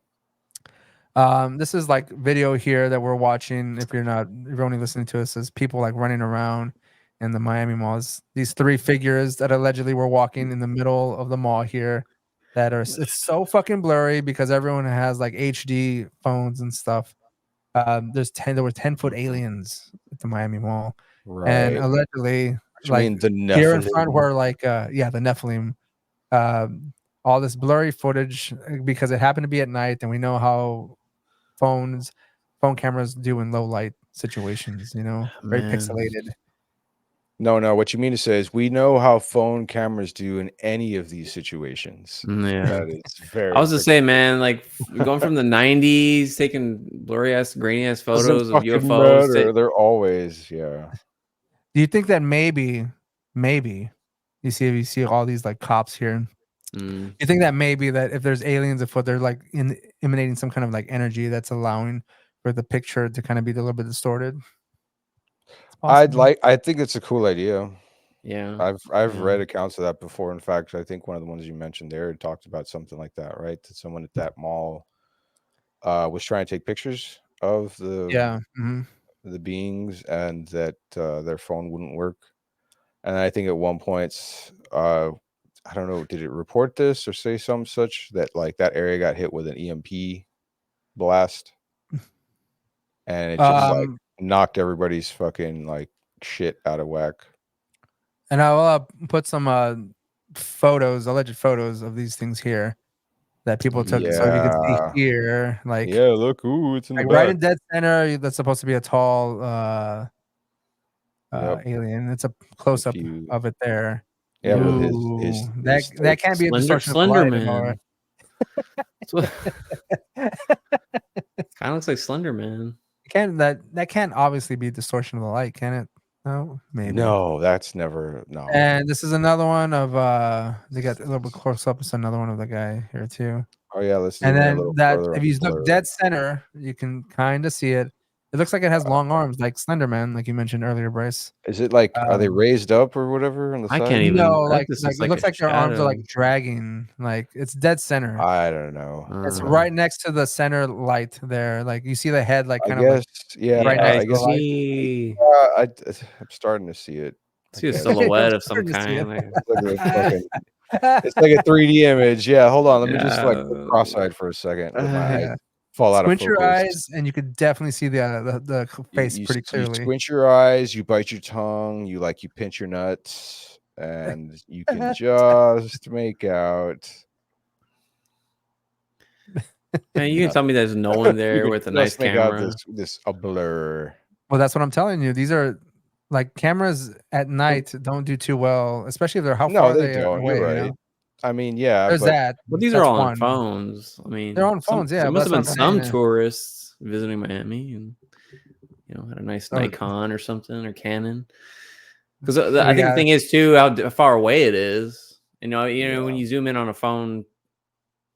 This is like video here that we're watching. If you're only listening to us, as people like running around in the Miami malls. These three figures that allegedly were walking in the middle of the mall here. It's so fucking blurry because everyone has like HD phones and stuff. There were 10-foot aliens at the Miami Mall,
Right?
and allegedly, like
the
here in front were like the Nephilim. All this blurry footage because it happened to be at night, and we know how phone cameras do in low light situations. You know, very pixelated.
No. What you mean to say is we know how phone cameras do in any of these situations.
Yeah,
that is very.
I was to say, man, like going from the '90s, taking blurry ass, grainy ass photos of UFOs.
They're always, yeah.
Do you think that maybe you see all these like cops here? You think that maybe that if there's aliens afoot, they're like emanating some kind of like energy that's allowing for the picture to kind of be a little bit distorted?
I think it's a cool idea.
Yeah,
I've read accounts of that before. In fact, I think one of the ones you mentioned there talked about something like that, right? That someone at that mall was trying to take pictures of the beings, and that their phone wouldn't work. And I think at one point, I don't know, did it report this or say some such that like that area got hit with an EMP blast, and it just like knocked everybody's fucking like shit out of whack.
And I will put some alleged photos of these things here that people took, so you can see here, like
look, it's in the
like
back.
right in dead center. That's supposed to be a tall alien. It's a close up of it there.
Yeah, with
that can't be a distortion of the light at all, right?
Kind of looks like Slender Man.
That can't obviously be distortion of the light, can it? No, maybe.
No, that's never no.
And this is another one of they got a little bit close up. It's another one of the guy here too.
Oh yeah, let's
And
zoom in a
then
little
that
further
if
on
you
the
look
blur.
dead center, you can kind of see it. It looks like it has long arms, like Slender Man, like you mentioned earlier, Bryce.
Is it like are they raised up or whatever on the
I
side?
can't even.
No,
that
like
just
it looks like their arms are like
shadow.
dragging. Like it's dead center.
I don't know.
It's right next to the center light there. Like you see the head, like
I
kind of
guess,
like
yeah.
right next
I
to the
guess
light.
I'm starting to see it.
See a
guess.
silhouette of some
Starting to see it.
kind.
It's like a 3D image. Yeah, hold on. Let me just like go cross-eyed for a second. Let my eyes fall out of
Squint
focus.
your eyes, and you could definitely see the face pretty clearly.
You squint your eyes, you bite your tongue, you pinch your nuts, and you can just make out.
And you can tell me there's no one there with a nice camera.
This a blur.
Well, that's what I'm telling you. These are like cameras at night don't do too well, especially if they're how far they are away.
You're right.
You know?
I mean, yeah,
There's that.
But these are all on phones. I mean,
they're on phones. Yeah,
there must have been some
saying,
tourists visiting Miami and had a nice Nikon or something or Canon. Because I think the thing is too how far away it is. You know, when you zoom in on a phone,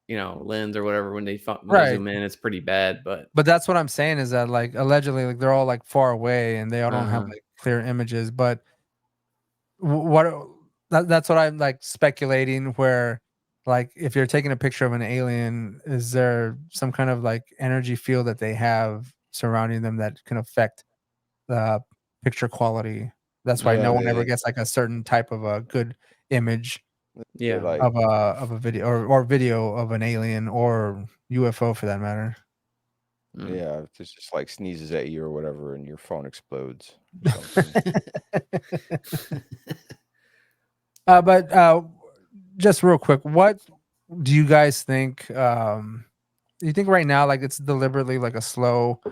lens or whatever, when they zoom in, it's pretty bad. But
that's what I'm saying is that like allegedly, like they're all like far away and they all don't have like clear images. But that's what I'm like speculating. Where like if you're taking a picture of an alien, is there some kind of like energy field that they have surrounding them that can affect the picture quality? That's why no one ever gets like a certain type of a good image.
Yeah,
of a video or video of an alien or UFO for that matter.
Yeah, if it's just like sneezes at you or whatever, and your phone explodes.
But just real quick, what do you guys think? Do you think right now, like it's deliberately like a slow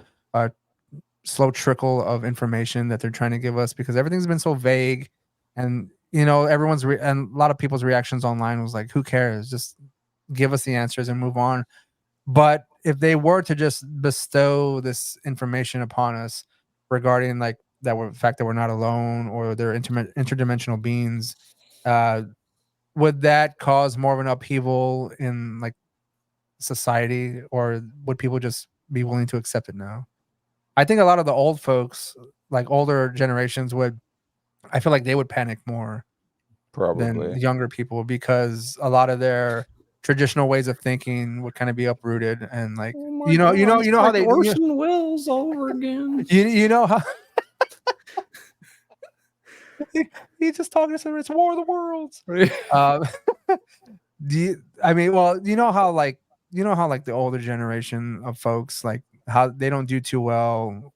trickle of information that they're trying to give us because everything's been so vague, and everyone's and a lot of people's reactions online was like, who cares? Just give us the answers and move on. But if they were to just bestow this information upon us regarding like the fact that we're not alone or they're interdimensional beings, would that cause more of an upheaval in like society, or would people just be willing to accept it now? I think a lot of the old folks, like older generations, I feel like they would panic more than the younger people because a lot of their traditional ways of thinking would kind of be uprooted and like you know how they
Orson Welles all over again.
You know how he's just talking to someone. It's War of the Worlds. You know how the older generation of folks, like how they don't do too well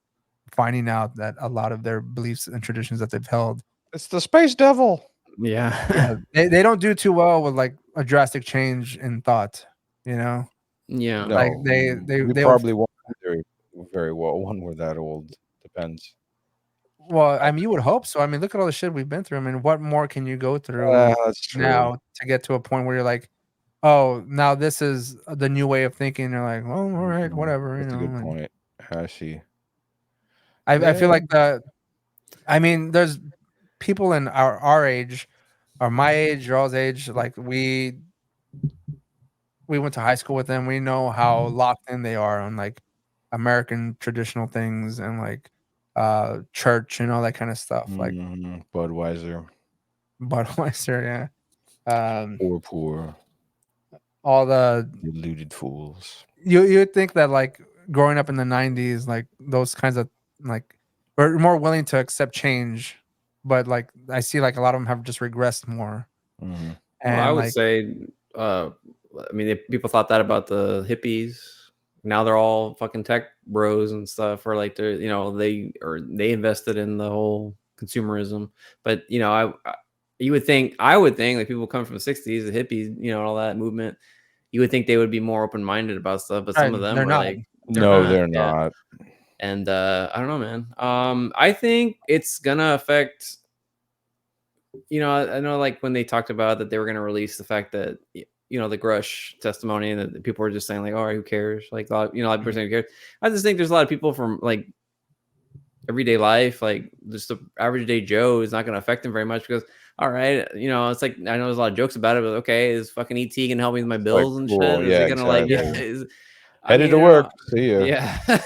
finding out that a lot of their beliefs and traditions that they've held,
it's the space devil.
Yeah. They don't do too well with like a drastic change in thought,
Yeah.
No,
like they
probably won't very, very well when we're that old. Depends.
Well, I mean, you would hope so. I mean, look at all the shit we've been through. I mean, what more can you go through now to get to a point where you're like, oh, now this is the new way of thinking. You're like, well, all right, whatever.
That's a good point. I see.
I feel like there's people in our age, or my age, y'all's age. Like we went to high school with them. We know how locked in they are on like American traditional things and like church and all that kind of stuff. Like
Budweiser,
yeah.
Poor.
All the
deluded fools.
You would think that like growing up in the 90s, like those kinds of like we're more willing to accept change, but like I see like a lot of them have just regressed more.
Mm-hmm.
And I would say, I mean, people thought that about the hippies. Now they're all fucking tech bros and stuff, or like they're they invested in the whole consumerism. But I would think like people come from the 60s, the hippies, all that movement. You would think they would be more open minded about stuff, but some of them are
not.
like,
they're not.
And I don't know, man. I think it's gonna affect I know like when they talked about that they were going to release the fact that the Grusch testimony and that people were just saying like, all right, who cares? Like a lot of people saying who cares. I just think there's a lot of people from like everyday life, like just the average day Joe is not going to affect them very much because all right, it's like I know there's a lot of jokes about it, but okay, is fucking ET gonna help me with my bills and
cool.
shit? Is
Yeah,
he gonna like
exactly. Headed to work. See ya.
Yeah.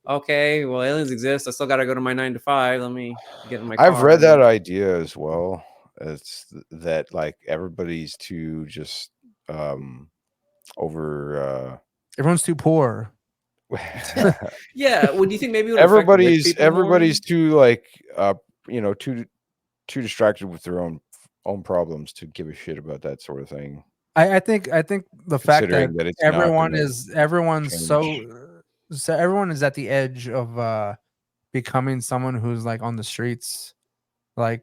Okay, well, aliens exist. I still got to go to my 9 to 5. Let me get in my car.
I've read that idea as well. It's that like everybody's too just over.
Everyone's too poor. Yeah. Well, do you think maybe
everybody's too like too distracted with their own problems to give a shit about that sort of thing.
I think the fact that everyone is at the edge of becoming someone who's like on the streets, it's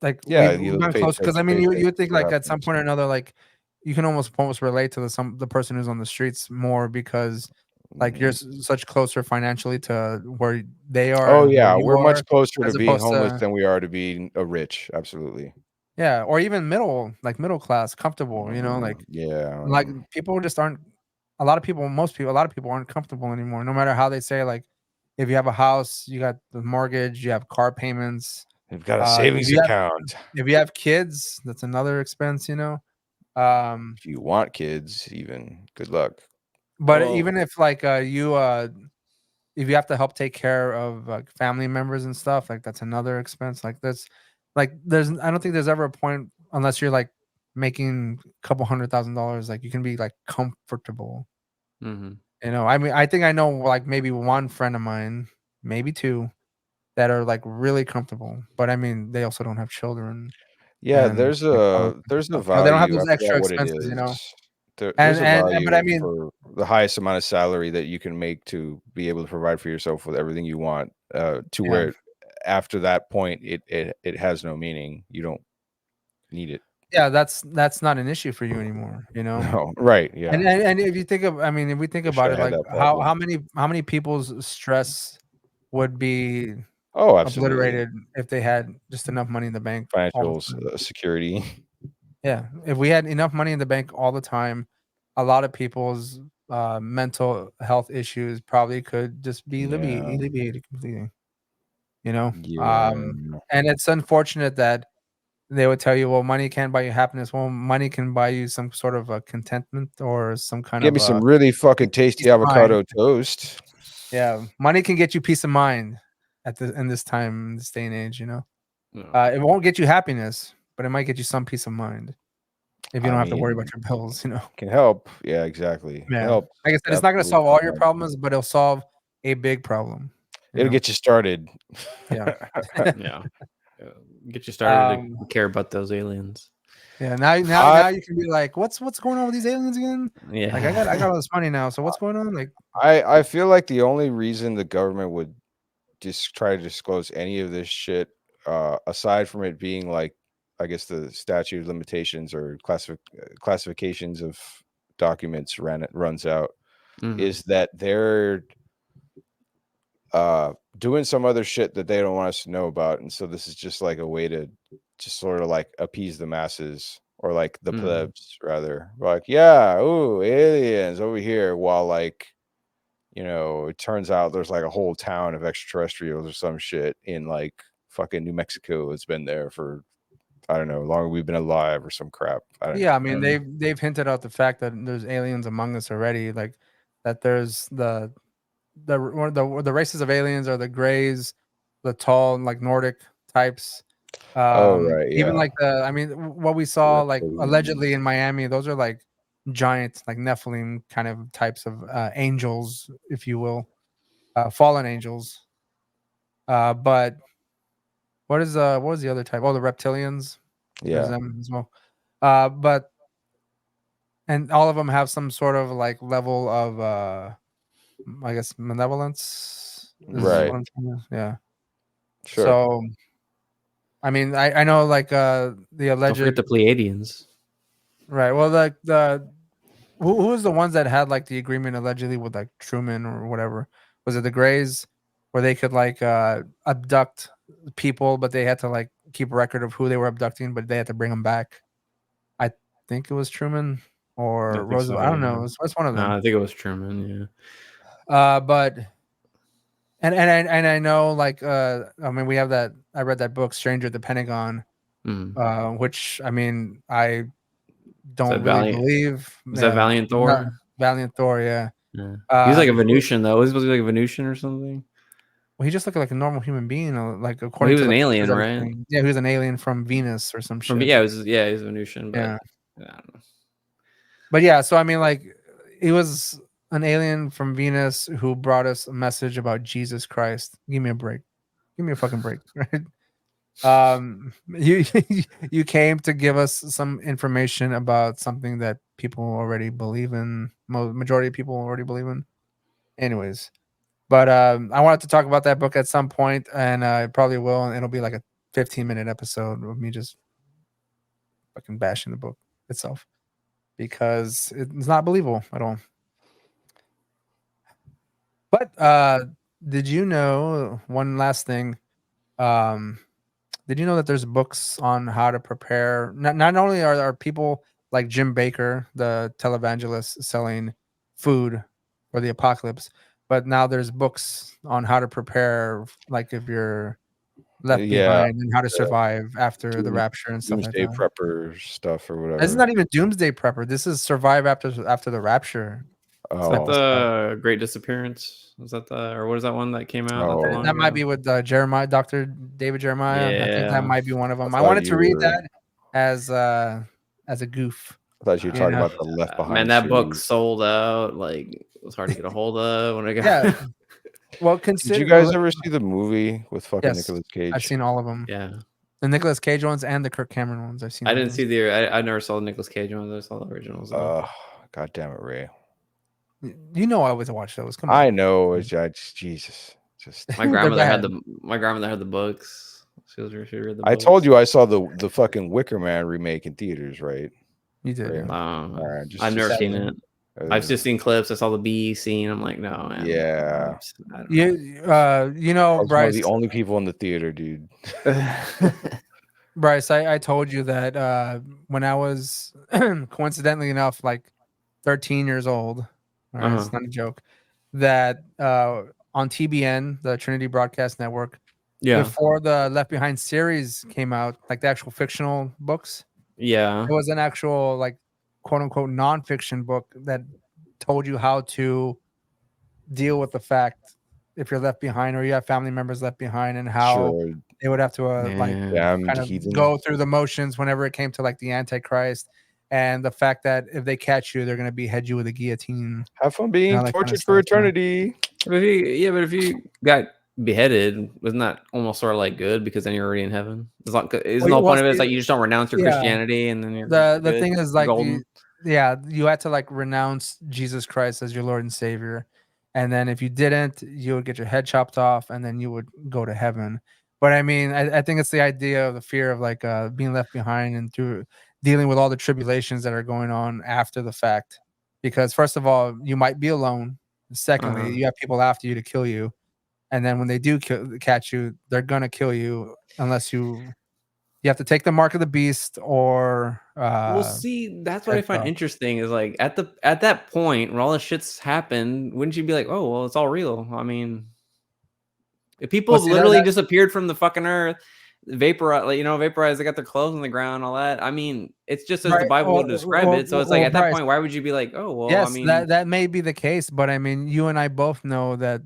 like we've gotten close because I mean you would think like at some point or another like you can almost relate to the person who's on the streets more because like you're such closer financially to where they are.
Oh yeah, we're much closer to being homeless than we are to being rich. Absolutely.
Yeah, or even middle class, comfortable. Like people just aren't. A lot of people aren't comfortable anymore. No matter how they say like, if you have a house, you got the mortgage, you have car payments.
You've got a savings account.
If you have kids, that's another expense.
If you want kids, even good luck.
But even if like if you have to help take care of like family members and stuff, like that's another expense. Like I don't think there's ever a point unless you're like making a couple $100,000, like you can be like comfortable.
Mm-hmm.
I mean, I think I know like maybe one friend of mine, maybe two, that are like really comfortable. But I mean, they also don't have children.
Yeah, there's a value.
They don't have those extra expenses,
There's a value but I mean, for the highest amount of salary that you can make to be able to provide for yourself with everything you want. Where after that point, it has no meaning. You don't need it.
Yeah, that's not an issue for you anymore.
No, right? Yeah.
And if you think of, I mean, if we think about it, like how many people's stress would be obliterated if they had just enough money in the bank,
financial security.
Yeah, if we had enough money in the bank all the time, a lot of people's mental health issues probably could just be alleviated completely. And it's unfortunate that they would tell you, well, money can't buy you happiness. Well, money can buy you some sort of a contentment or some kind of.
Give me some really fucking tasty avocado toast.
Yeah, money can get you peace of mind in this time, in this day and age. It won't get you happiness, but it might get you some peace of mind if you don't have to worry about your bills.
Can help. Yeah, exactly.
Yeah,
help.
Like I said, it's not going to solve all your problems, but it'll solve a big problem.
It'll get you started.
Yeah.
Yeah. Get you started to care about those aliens.
Yeah, now you can be like, what's going on with these aliens again?
Yeah,
like I got all this money now, so what's going on? Like,
I feel like the only reason the government would just try to disclose any of this shit, aside from it being like, I guess the statute of limitations or classifications of documents runs out, is that they're doing some other shit that they don't want us to know about, and so this is just like a way to just sort of like appease the masses or like the plebs rather. Like, yeah, ooh, aliens over here, while like it turns out there's like a whole town of extraterrestrials or some shit in like fucking New Mexico. It's been there for I don't know longer we've been alive or some crap.
I mean they've hinted out the fact that there's aliens among us already, like that there's the races of aliens are the grays, the tall like Nordic types.
Right,
even like what we saw like allegedly in Miami, those are like giant like Nephilim kind of types of angels, if you will, fallen angels. But what was the other type? Oh, the reptilians.
Yeah,
them as well. And all of them have some sort of like level of I guess malevolence.
Right.
Yeah.
Sure.
So I mean, I know like the alleged.
Don't forget the Pleiadians.
Right. Well, the who was the ones that had like the agreement allegedly with like Truman or whatever? Was it the Greys, where they could like abduct people, but they had to like keep record of who they were abducting, but they had to bring them back. I think it was Truman or Roosevelt. I don't know. It's one of them.
No, I think it was Truman.
But and I know like I mean we have that. I read that book Stranger at the Pentagon, which I mean I don't really believe.
Is that Valiant Thor?
Valiant Thor, yeah.
He's like a Venusian though. Was he supposed to be like a Venusian or something?
Well, he just looked like a normal human being, like according
well, he was
to
an alien, right?
Yeah, he was an alien from Venus or some shit.
Yeah, he's a Venusian. But,
yeah.
I don't know.
But yeah, so I mean, like, he was an alien from Venus who brought us a message about Jesus Christ. Give me a break. Give me a fucking break, right? You came to give us some information about something that people already believe in. Majority of people already believe in. Anyways. But I wanted to talk about that book at some point, and I probably will. And it'll be like a 15-minute episode of me just fucking bashing the book itself because it's not believable at all. But did you know one last thing? Did you know that there's books on how to prepare? Not only are people like Jim Baker, the televangelist, selling food for the apocalypse, but now there's books on how to prepare, like if you're left behind and how to survive after the rapture and stuff like that.
Doomsday prepper stuff or whatever.
This is not even Doomsday Prepper. This is survive after the rapture.
Is that the Great Disappearance? Was that or what is that one that came out?
That might be with Jeremiah, Dr. David Jeremiah.
Yeah.
I think that might be one of them. I wanted to read that as a goof.
I thought you were talking about the Left Behind.
Man, that book sold out. Like, it was hard to get a hold of when I got.
Yeah. Well,
did you guys ever see the movie with fucking Nicolas Cage?
I've seen all of them.
Yeah.
The Nicolas Cage ones and the Kirk Cameron ones. I've seen.
I didn't see I never saw the Nicolas Cage ones. I saw the originals.
God damn it, Ray.
You know I always watch those. Come on.
I know. It's just Jesus. Just
my grandmother had the books. She read the books.
I told you I saw the fucking Wicker Man remake in theaters, right?
You did.
Right.
Right, I've never seen it. I've just seen clips. I saw the bee scene. I'm like, no, man.
Yeah.
You know, Bryce.
One of the only people in the theater, dude.
Bryce, I told you that when I was coincidentally enough, like 13 years old. All right, it's not a joke. That on TBN, the Trinity Broadcast Network, before the Left Behind series came out, like the actual fictional books, it was an actual like quote unquote nonfiction book that told you how to deal with the fact if you're left behind or you have family members left behind and how they would have to kind of go through the motions whenever it came to like the Antichrist. And the fact that if they catch you, they're going to behead you with a guillotine.
Have fun being tortured for eternity.
But if you got beheaded, wasn't that almost sort of like good because then you're already in heaven? Isn't the point of it? It's like you just don't renounce your Christianity and then you're
the thing is like you had to like renounce Jesus Christ as your Lord and Savior, and then if you didn't, you would get your head chopped off, and then you would go to heaven. But I mean, I think it's the idea of the fear of like being left behind and through dealing with all the tribulations that are going on after the fact. Because first of all, you might be alone. Secondly, you have people after you to kill you. And then when they do catch you, they're going to kill you unless you have to take the mark of the beast or
well, see, that's what I find interesting is like at that point where all this shit's happened, wouldn't you be like, oh, well, it's all real? I mean, if people literally disappeared from the fucking earth, vaporized, they got their clothes on the ground, all that. I mean, it's just as the Bible would describe it. So it's like at that point, why would you be like, oh, well,
yes,
I mean,
that may be the case, but I mean, you and I both know that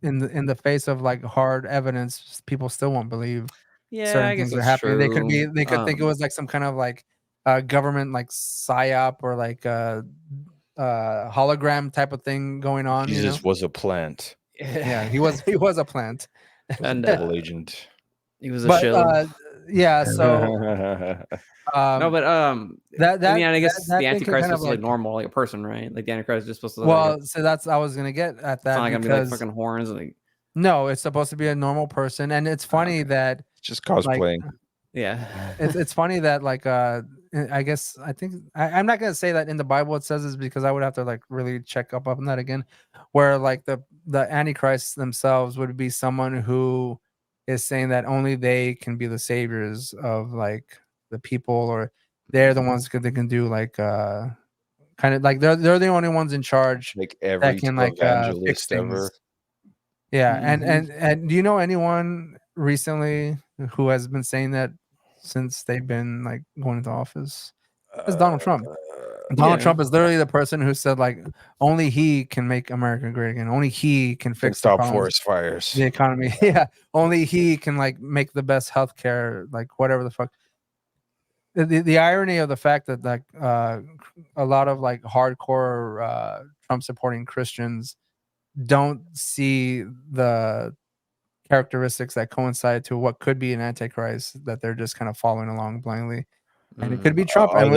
in the face of like hard evidence, people still won't believe certain things are happening.
True.
They could think it was like some kind of like government like psyop or like hologram type of thing going on.
Jesus was a plant.
Yeah, he was a plant.
And
double agent.
He was a shill.
Yeah, so
no, but I guess the Antichrist is like normal, like a person, right? Like the Antichrist is just supposed to.
Well, so that's I was gonna get at that.
It's not gonna be like fucking horns and like.
No, it's supposed to be a normal person, and it's funny that
it's just cosplaying.
It's funny that like I guess I think I'm not gonna say that in the Bible it says this because I would have to like really check up on that again, where like the Antichrists themselves would be someone who is saying that only they can be the saviors of like the people, or they're the ones that can do like kind of like they're the only ones in charge
Like
that
every
can like fix
evangelist
things.
ever.
Yeah, and do you know anyone recently who has been saying that since they've been like going into office? It's Donald Trump. Donald Trump is literally the person who said like only he can make America great again. Only he can
Can
fix the
stop
problems,
forest fires.
the economy. Yeah, only he can like make the best healthcare, like whatever the fuck. The irony of the fact that like a lot of like hardcore Trump supporting Christians don't see the characteristics that coincide to what could be an antichrist, that they're just kind of following along blindly, and it could be Trump. And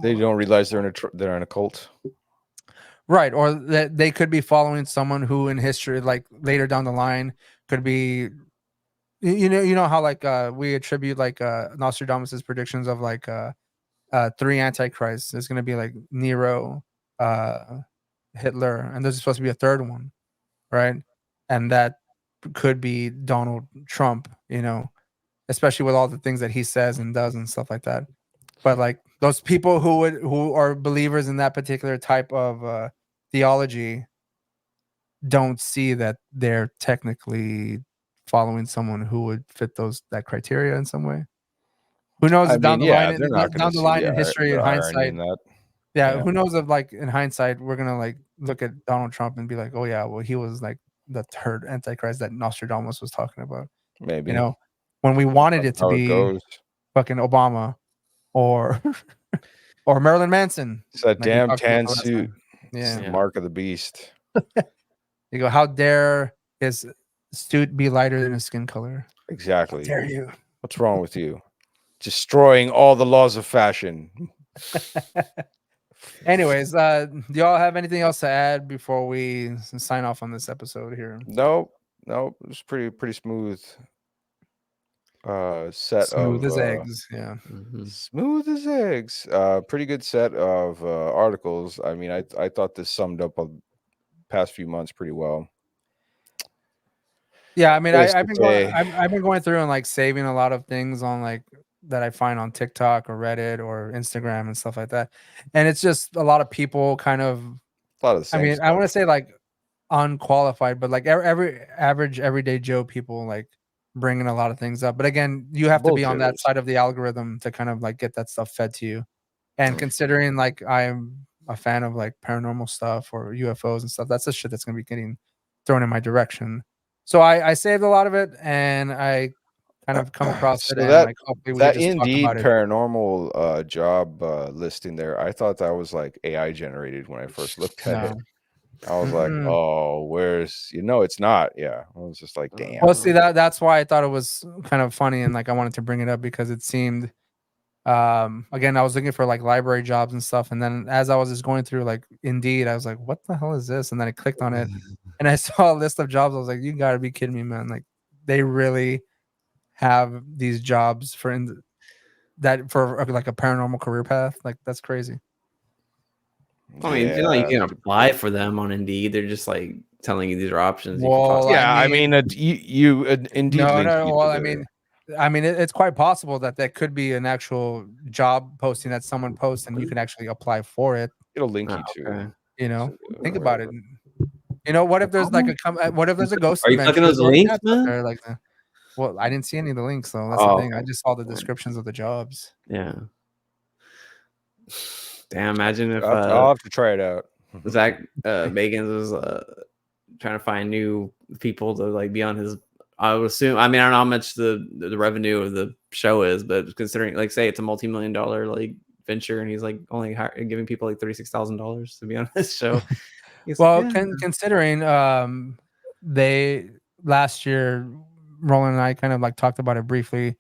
they don't realize they're in a cult.
right, or that they could be following someone who in history, like later down the line, could be you know how like we attribute like Nostradamus's predictions of like 3 antichrists. There's going to be like Nero, Hitler, and there's supposed to be a third one, right? And that could be Donald Trump, especially with all the things that he says and does and stuff like that. But like those people who are believers in that particular type of theology don't see that they're technically following someone who would fit that criteria in some way. Who knows?
I
Down
mean,
the line,
they're not going
down
to
the
see
line in history
the
and
irony
hindsight.
in that.
Yeah, who knows if like in hindsight we're gonna like look at Donald Trump and be like, oh yeah, well he was like the third antichrist that Nostradamus was talking about.
Maybe
When we wanted it to
how it
be
goes.
fucking Obama or or Marilyn Manson.
It's that
like we
damn
talked about
tan
the last
suit.
time.
It's
Yeah.
the mark of the beast.
You go, how dare his suit be lighter than his skin color?
Exactly.
How dare you?
What's wrong with you? Destroying all the laws of fashion.
Anyways, do y'all have anything else to add before we sign off on this episode here?
Nope. It was pretty smooth. Set
Smooth
of
as eggs. Yeah.
smooth as eggs. Pretty good set of articles. I mean, I thought this summed up the past few months pretty well.
Yeah, I mean, I've
Basically,
been going through and like saving a lot of things on like that I find on TikTok or Reddit or Instagram and stuff like that, and it's just a lot of people kind of.
a lot of the
I
same
mean, I want to
stuff.
say like unqualified, but like every average everyday Joe people like bringing a lot of things up. But again, you have to be on that
Bullshitters.
side of the algorithm to kind of like get that stuff fed to you. And considering like I'm a fan of like paranormal stuff or UFOs and stuff, that's the shit that's gonna be getting thrown in my direction. So I saved a lot of it and I kind of come across it,
So
and like hopefully we can
that
just talk
Indeed
about it.
paranormal job listing there, I thought that was like AI generated when I first looked at it.
No.
I was like,
Mm-mm.
oh, it's not. Yeah. I was just like, damn.
Well, see that's why I thought it was kind of funny and like I wanted to bring it up because it seemed again I was looking for like library jobs and stuff, and then as I was just going through like Indeed, I was like, what the hell is this? And then I clicked on it and I saw a list of jobs. I was like, you gotta be kidding me, man. Like they really have these jobs for like a paranormal career path. Like that's crazy.
I mean, you can apply for them on Indeed. They're just like telling you these are options.
Well,
I mean, you Indeed links people
Well,
there.
I mean, it's quite possible that could be an actual job posting that someone posts, and you can actually apply for it.
It'll link you to.
Think about it. What if there's like what if there's a ghost?
Are you clicking those links, man?
Like well, I didn't see any of the links though. That's the thing. I just saw the descriptions of the jobs.
Yeah. Damn, imagine if
I'll have to try it out.
Zach Bagans was trying to find new people to like be on his. I would assume. I mean, I don't know how much the revenue of the show is, but considering, like, say it's a multi-million-dollar like venture, and he's like only giving people like $36,000 to be on this show.
Well, considering they last year, Roland and I kind of like talked about it briefly.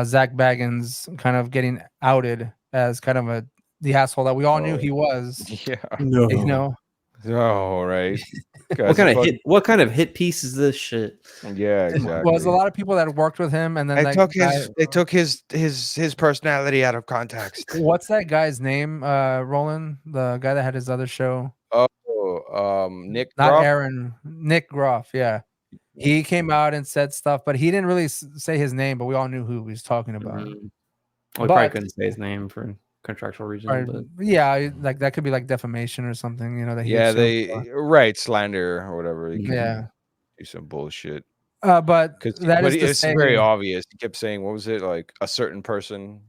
Zach Bagans kind of getting outed as kind of the asshole that we all knew he was.
Yeah.
No.
Oh, right.
What kind of hit piece is this shit?
Yeah, exactly.
Well, there's a lot of people that worked with him, and then
they took his personality out of context.
What's that guy's name? Roland, the guy that had his other show.
Oh, Nick.
Not
Groff?
Aaron. Nick Groff. Yeah. He came out and said stuff, but he didn't really say his name, but we all knew who he was talking about.
Well, he probably couldn't say his name for contractual reasons, but
yeah, like that could be like defamation or something, you know, that he
slander or whatever. He can do some bullshit.
But
it's very obvious. He kept saying, what was it, like a certain person,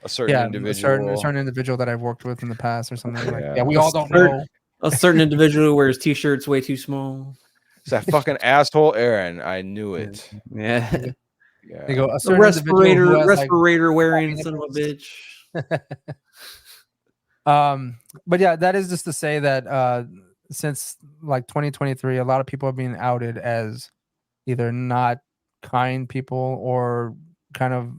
a certain individual,
a certain individual that I've worked with in the past or something. Like, we all don't know.
A certain individual who wears t-shirts way too small.
It's that fucking asshole Aaron. I knew it.
Yeah.
They go
a respirator wearing son of a bitch.
But yeah, that is just to say that since like 2023, a lot of people are being outed as either not kind people or kind of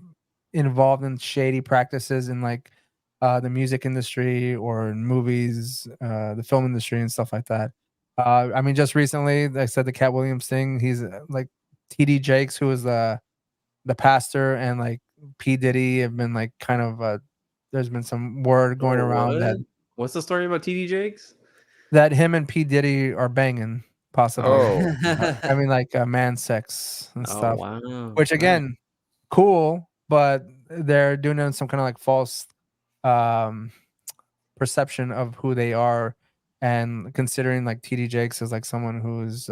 involved in shady practices in like the music industry or in movies, the film industry and stuff like that. I mean, just recently, like I said, the Cat Williams thing, he's like TD Jakes, who is the pastor, and like P. Diddy have been like kind of there's been some word going around that.
What's the story about TD Jakes?
That him and P. Diddy are banging, possibly. I mean, like man sex and stuff.
Wow.
Which again, cool, but they're doing it in some kind of like false perception of who they are, and considering like TD Jakes as like someone who's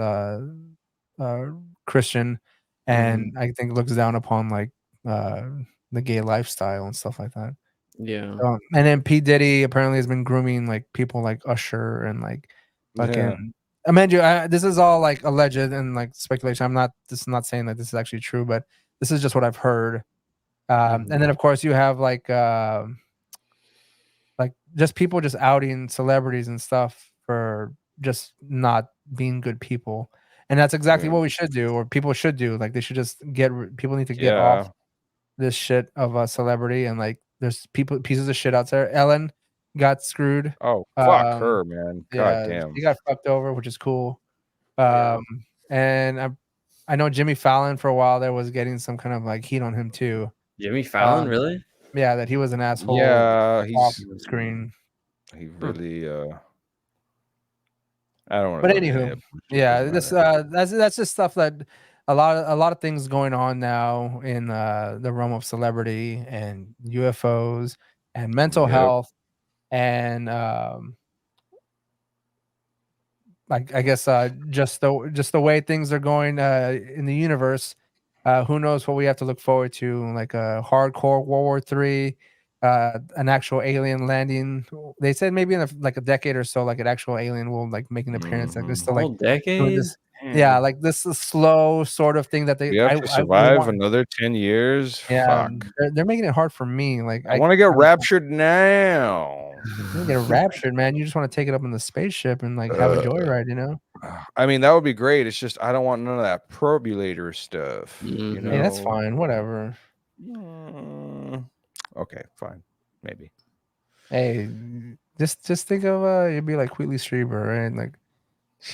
Christian, and I think looks down upon like the gay lifestyle and stuff like that.
Yeah.
And then P. Diddy apparently has been grooming like people like Usher and like fucking. I mean, this is all like alleged and like speculation. I'm not saying that this is actually true, but this is just what I've heard. And then of course you have like just people just outing celebrities and stuff for just not being good people, and that's exactly what we should do, or people should do. Like they should just people need to get off this shit of a celebrity, and like there's pieces of shit out there. Ellen got screwed.
Oh, fuck her, man. God damn.
She got fucked over, which is cool. And I know Jimmy Fallon for a while there was getting some kind of like heat on him too.
Jimmy Fallon, really?
Yeah, that he was an asshole.
Yeah,
off the screen.
He really I don't want
to. But anywho, yeah, this that's just stuff that a lot of things going on now in the realm of celebrity and UFOs and mental health and like I guess just the way things are going in the universe. Who knows what we have to look forward to? Like a hardcore World War III, an actual alien landing. They said maybe in like a decade or so, like an actual alien will like make an appearance. Like this, still like
decade.
Yeah, like this is slow sort of thing that they
have to survive another 10 years.
Yeah,
fuck.
They're making it hard for me. Like
I want to get raptured now.
You get raptured, man. You just want to take it up in the spaceship and like have a joyride, you know?
I mean, that would be great. It's just I don't want none of that probulator stuff. You know?
Yeah, that's fine. Whatever.
Okay, fine. Maybe.
Hey, just think of you'd be like Wheatley Strieber, right? Like,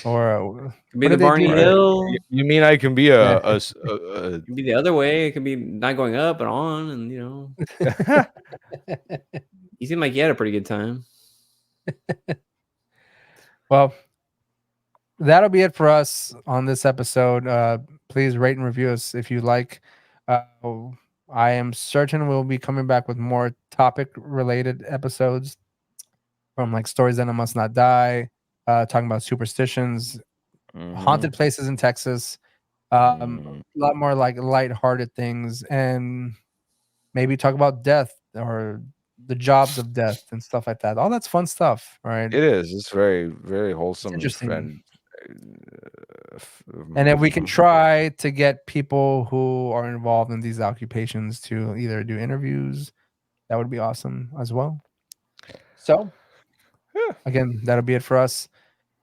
or
be the Barney Hill.
You mean I can be
it could be the other way. It could be not going up and on, and you know. You seem like you had a pretty good time.
Well, that'll be it for us on this episode. Please rate and review us if you like. I am certain we'll be coming back with more topic-related episodes from like stories that must not die, talking about superstitions, haunted places in Texas, a lot more like lighthearted things, and maybe talk about death or the jobs of death and stuff like that. All that's fun stuff, right?
It is. It's very, very wholesome.
Interesting. And if we can try to get people who are involved in these occupations to either do interviews, that would be awesome as well. So, again, that'll be it for us.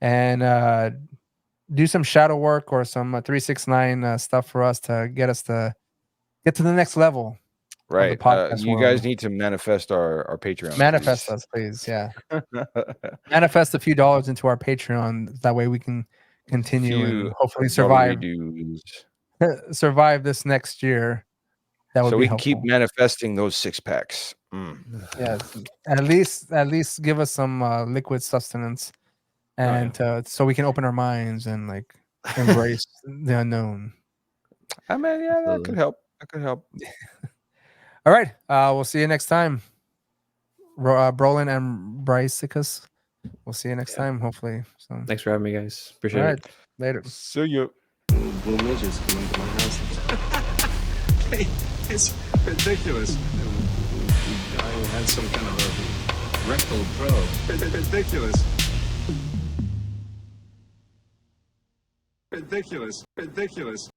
And do some shadow work or some 369 stuff for us to get to the next level.
Right. You guys need to manifest our Patreon.
Manifest us, please. Yeah. Manifest a few dollars into our Patreon. That way we can continue and hopefully survive this next year. That would be helpful.
Keep manifesting those 6-packs.
Yes. At least give us some liquid sustenance, and so we can open our minds and like embrace the unknown.
I mean, yeah, that could help. That could help.
All right. We'll see you next time. Brolin and Brycicus. We'll see you next time, hopefully. So
Thanks for having me, guys. Appreciate
all right.
it.
Later.
See you.
Blue midgets coming to my house. Hey, it's ridiculous. I had some kind of a rectal probe. Ridiculous. Ridiculous. Ridiculous.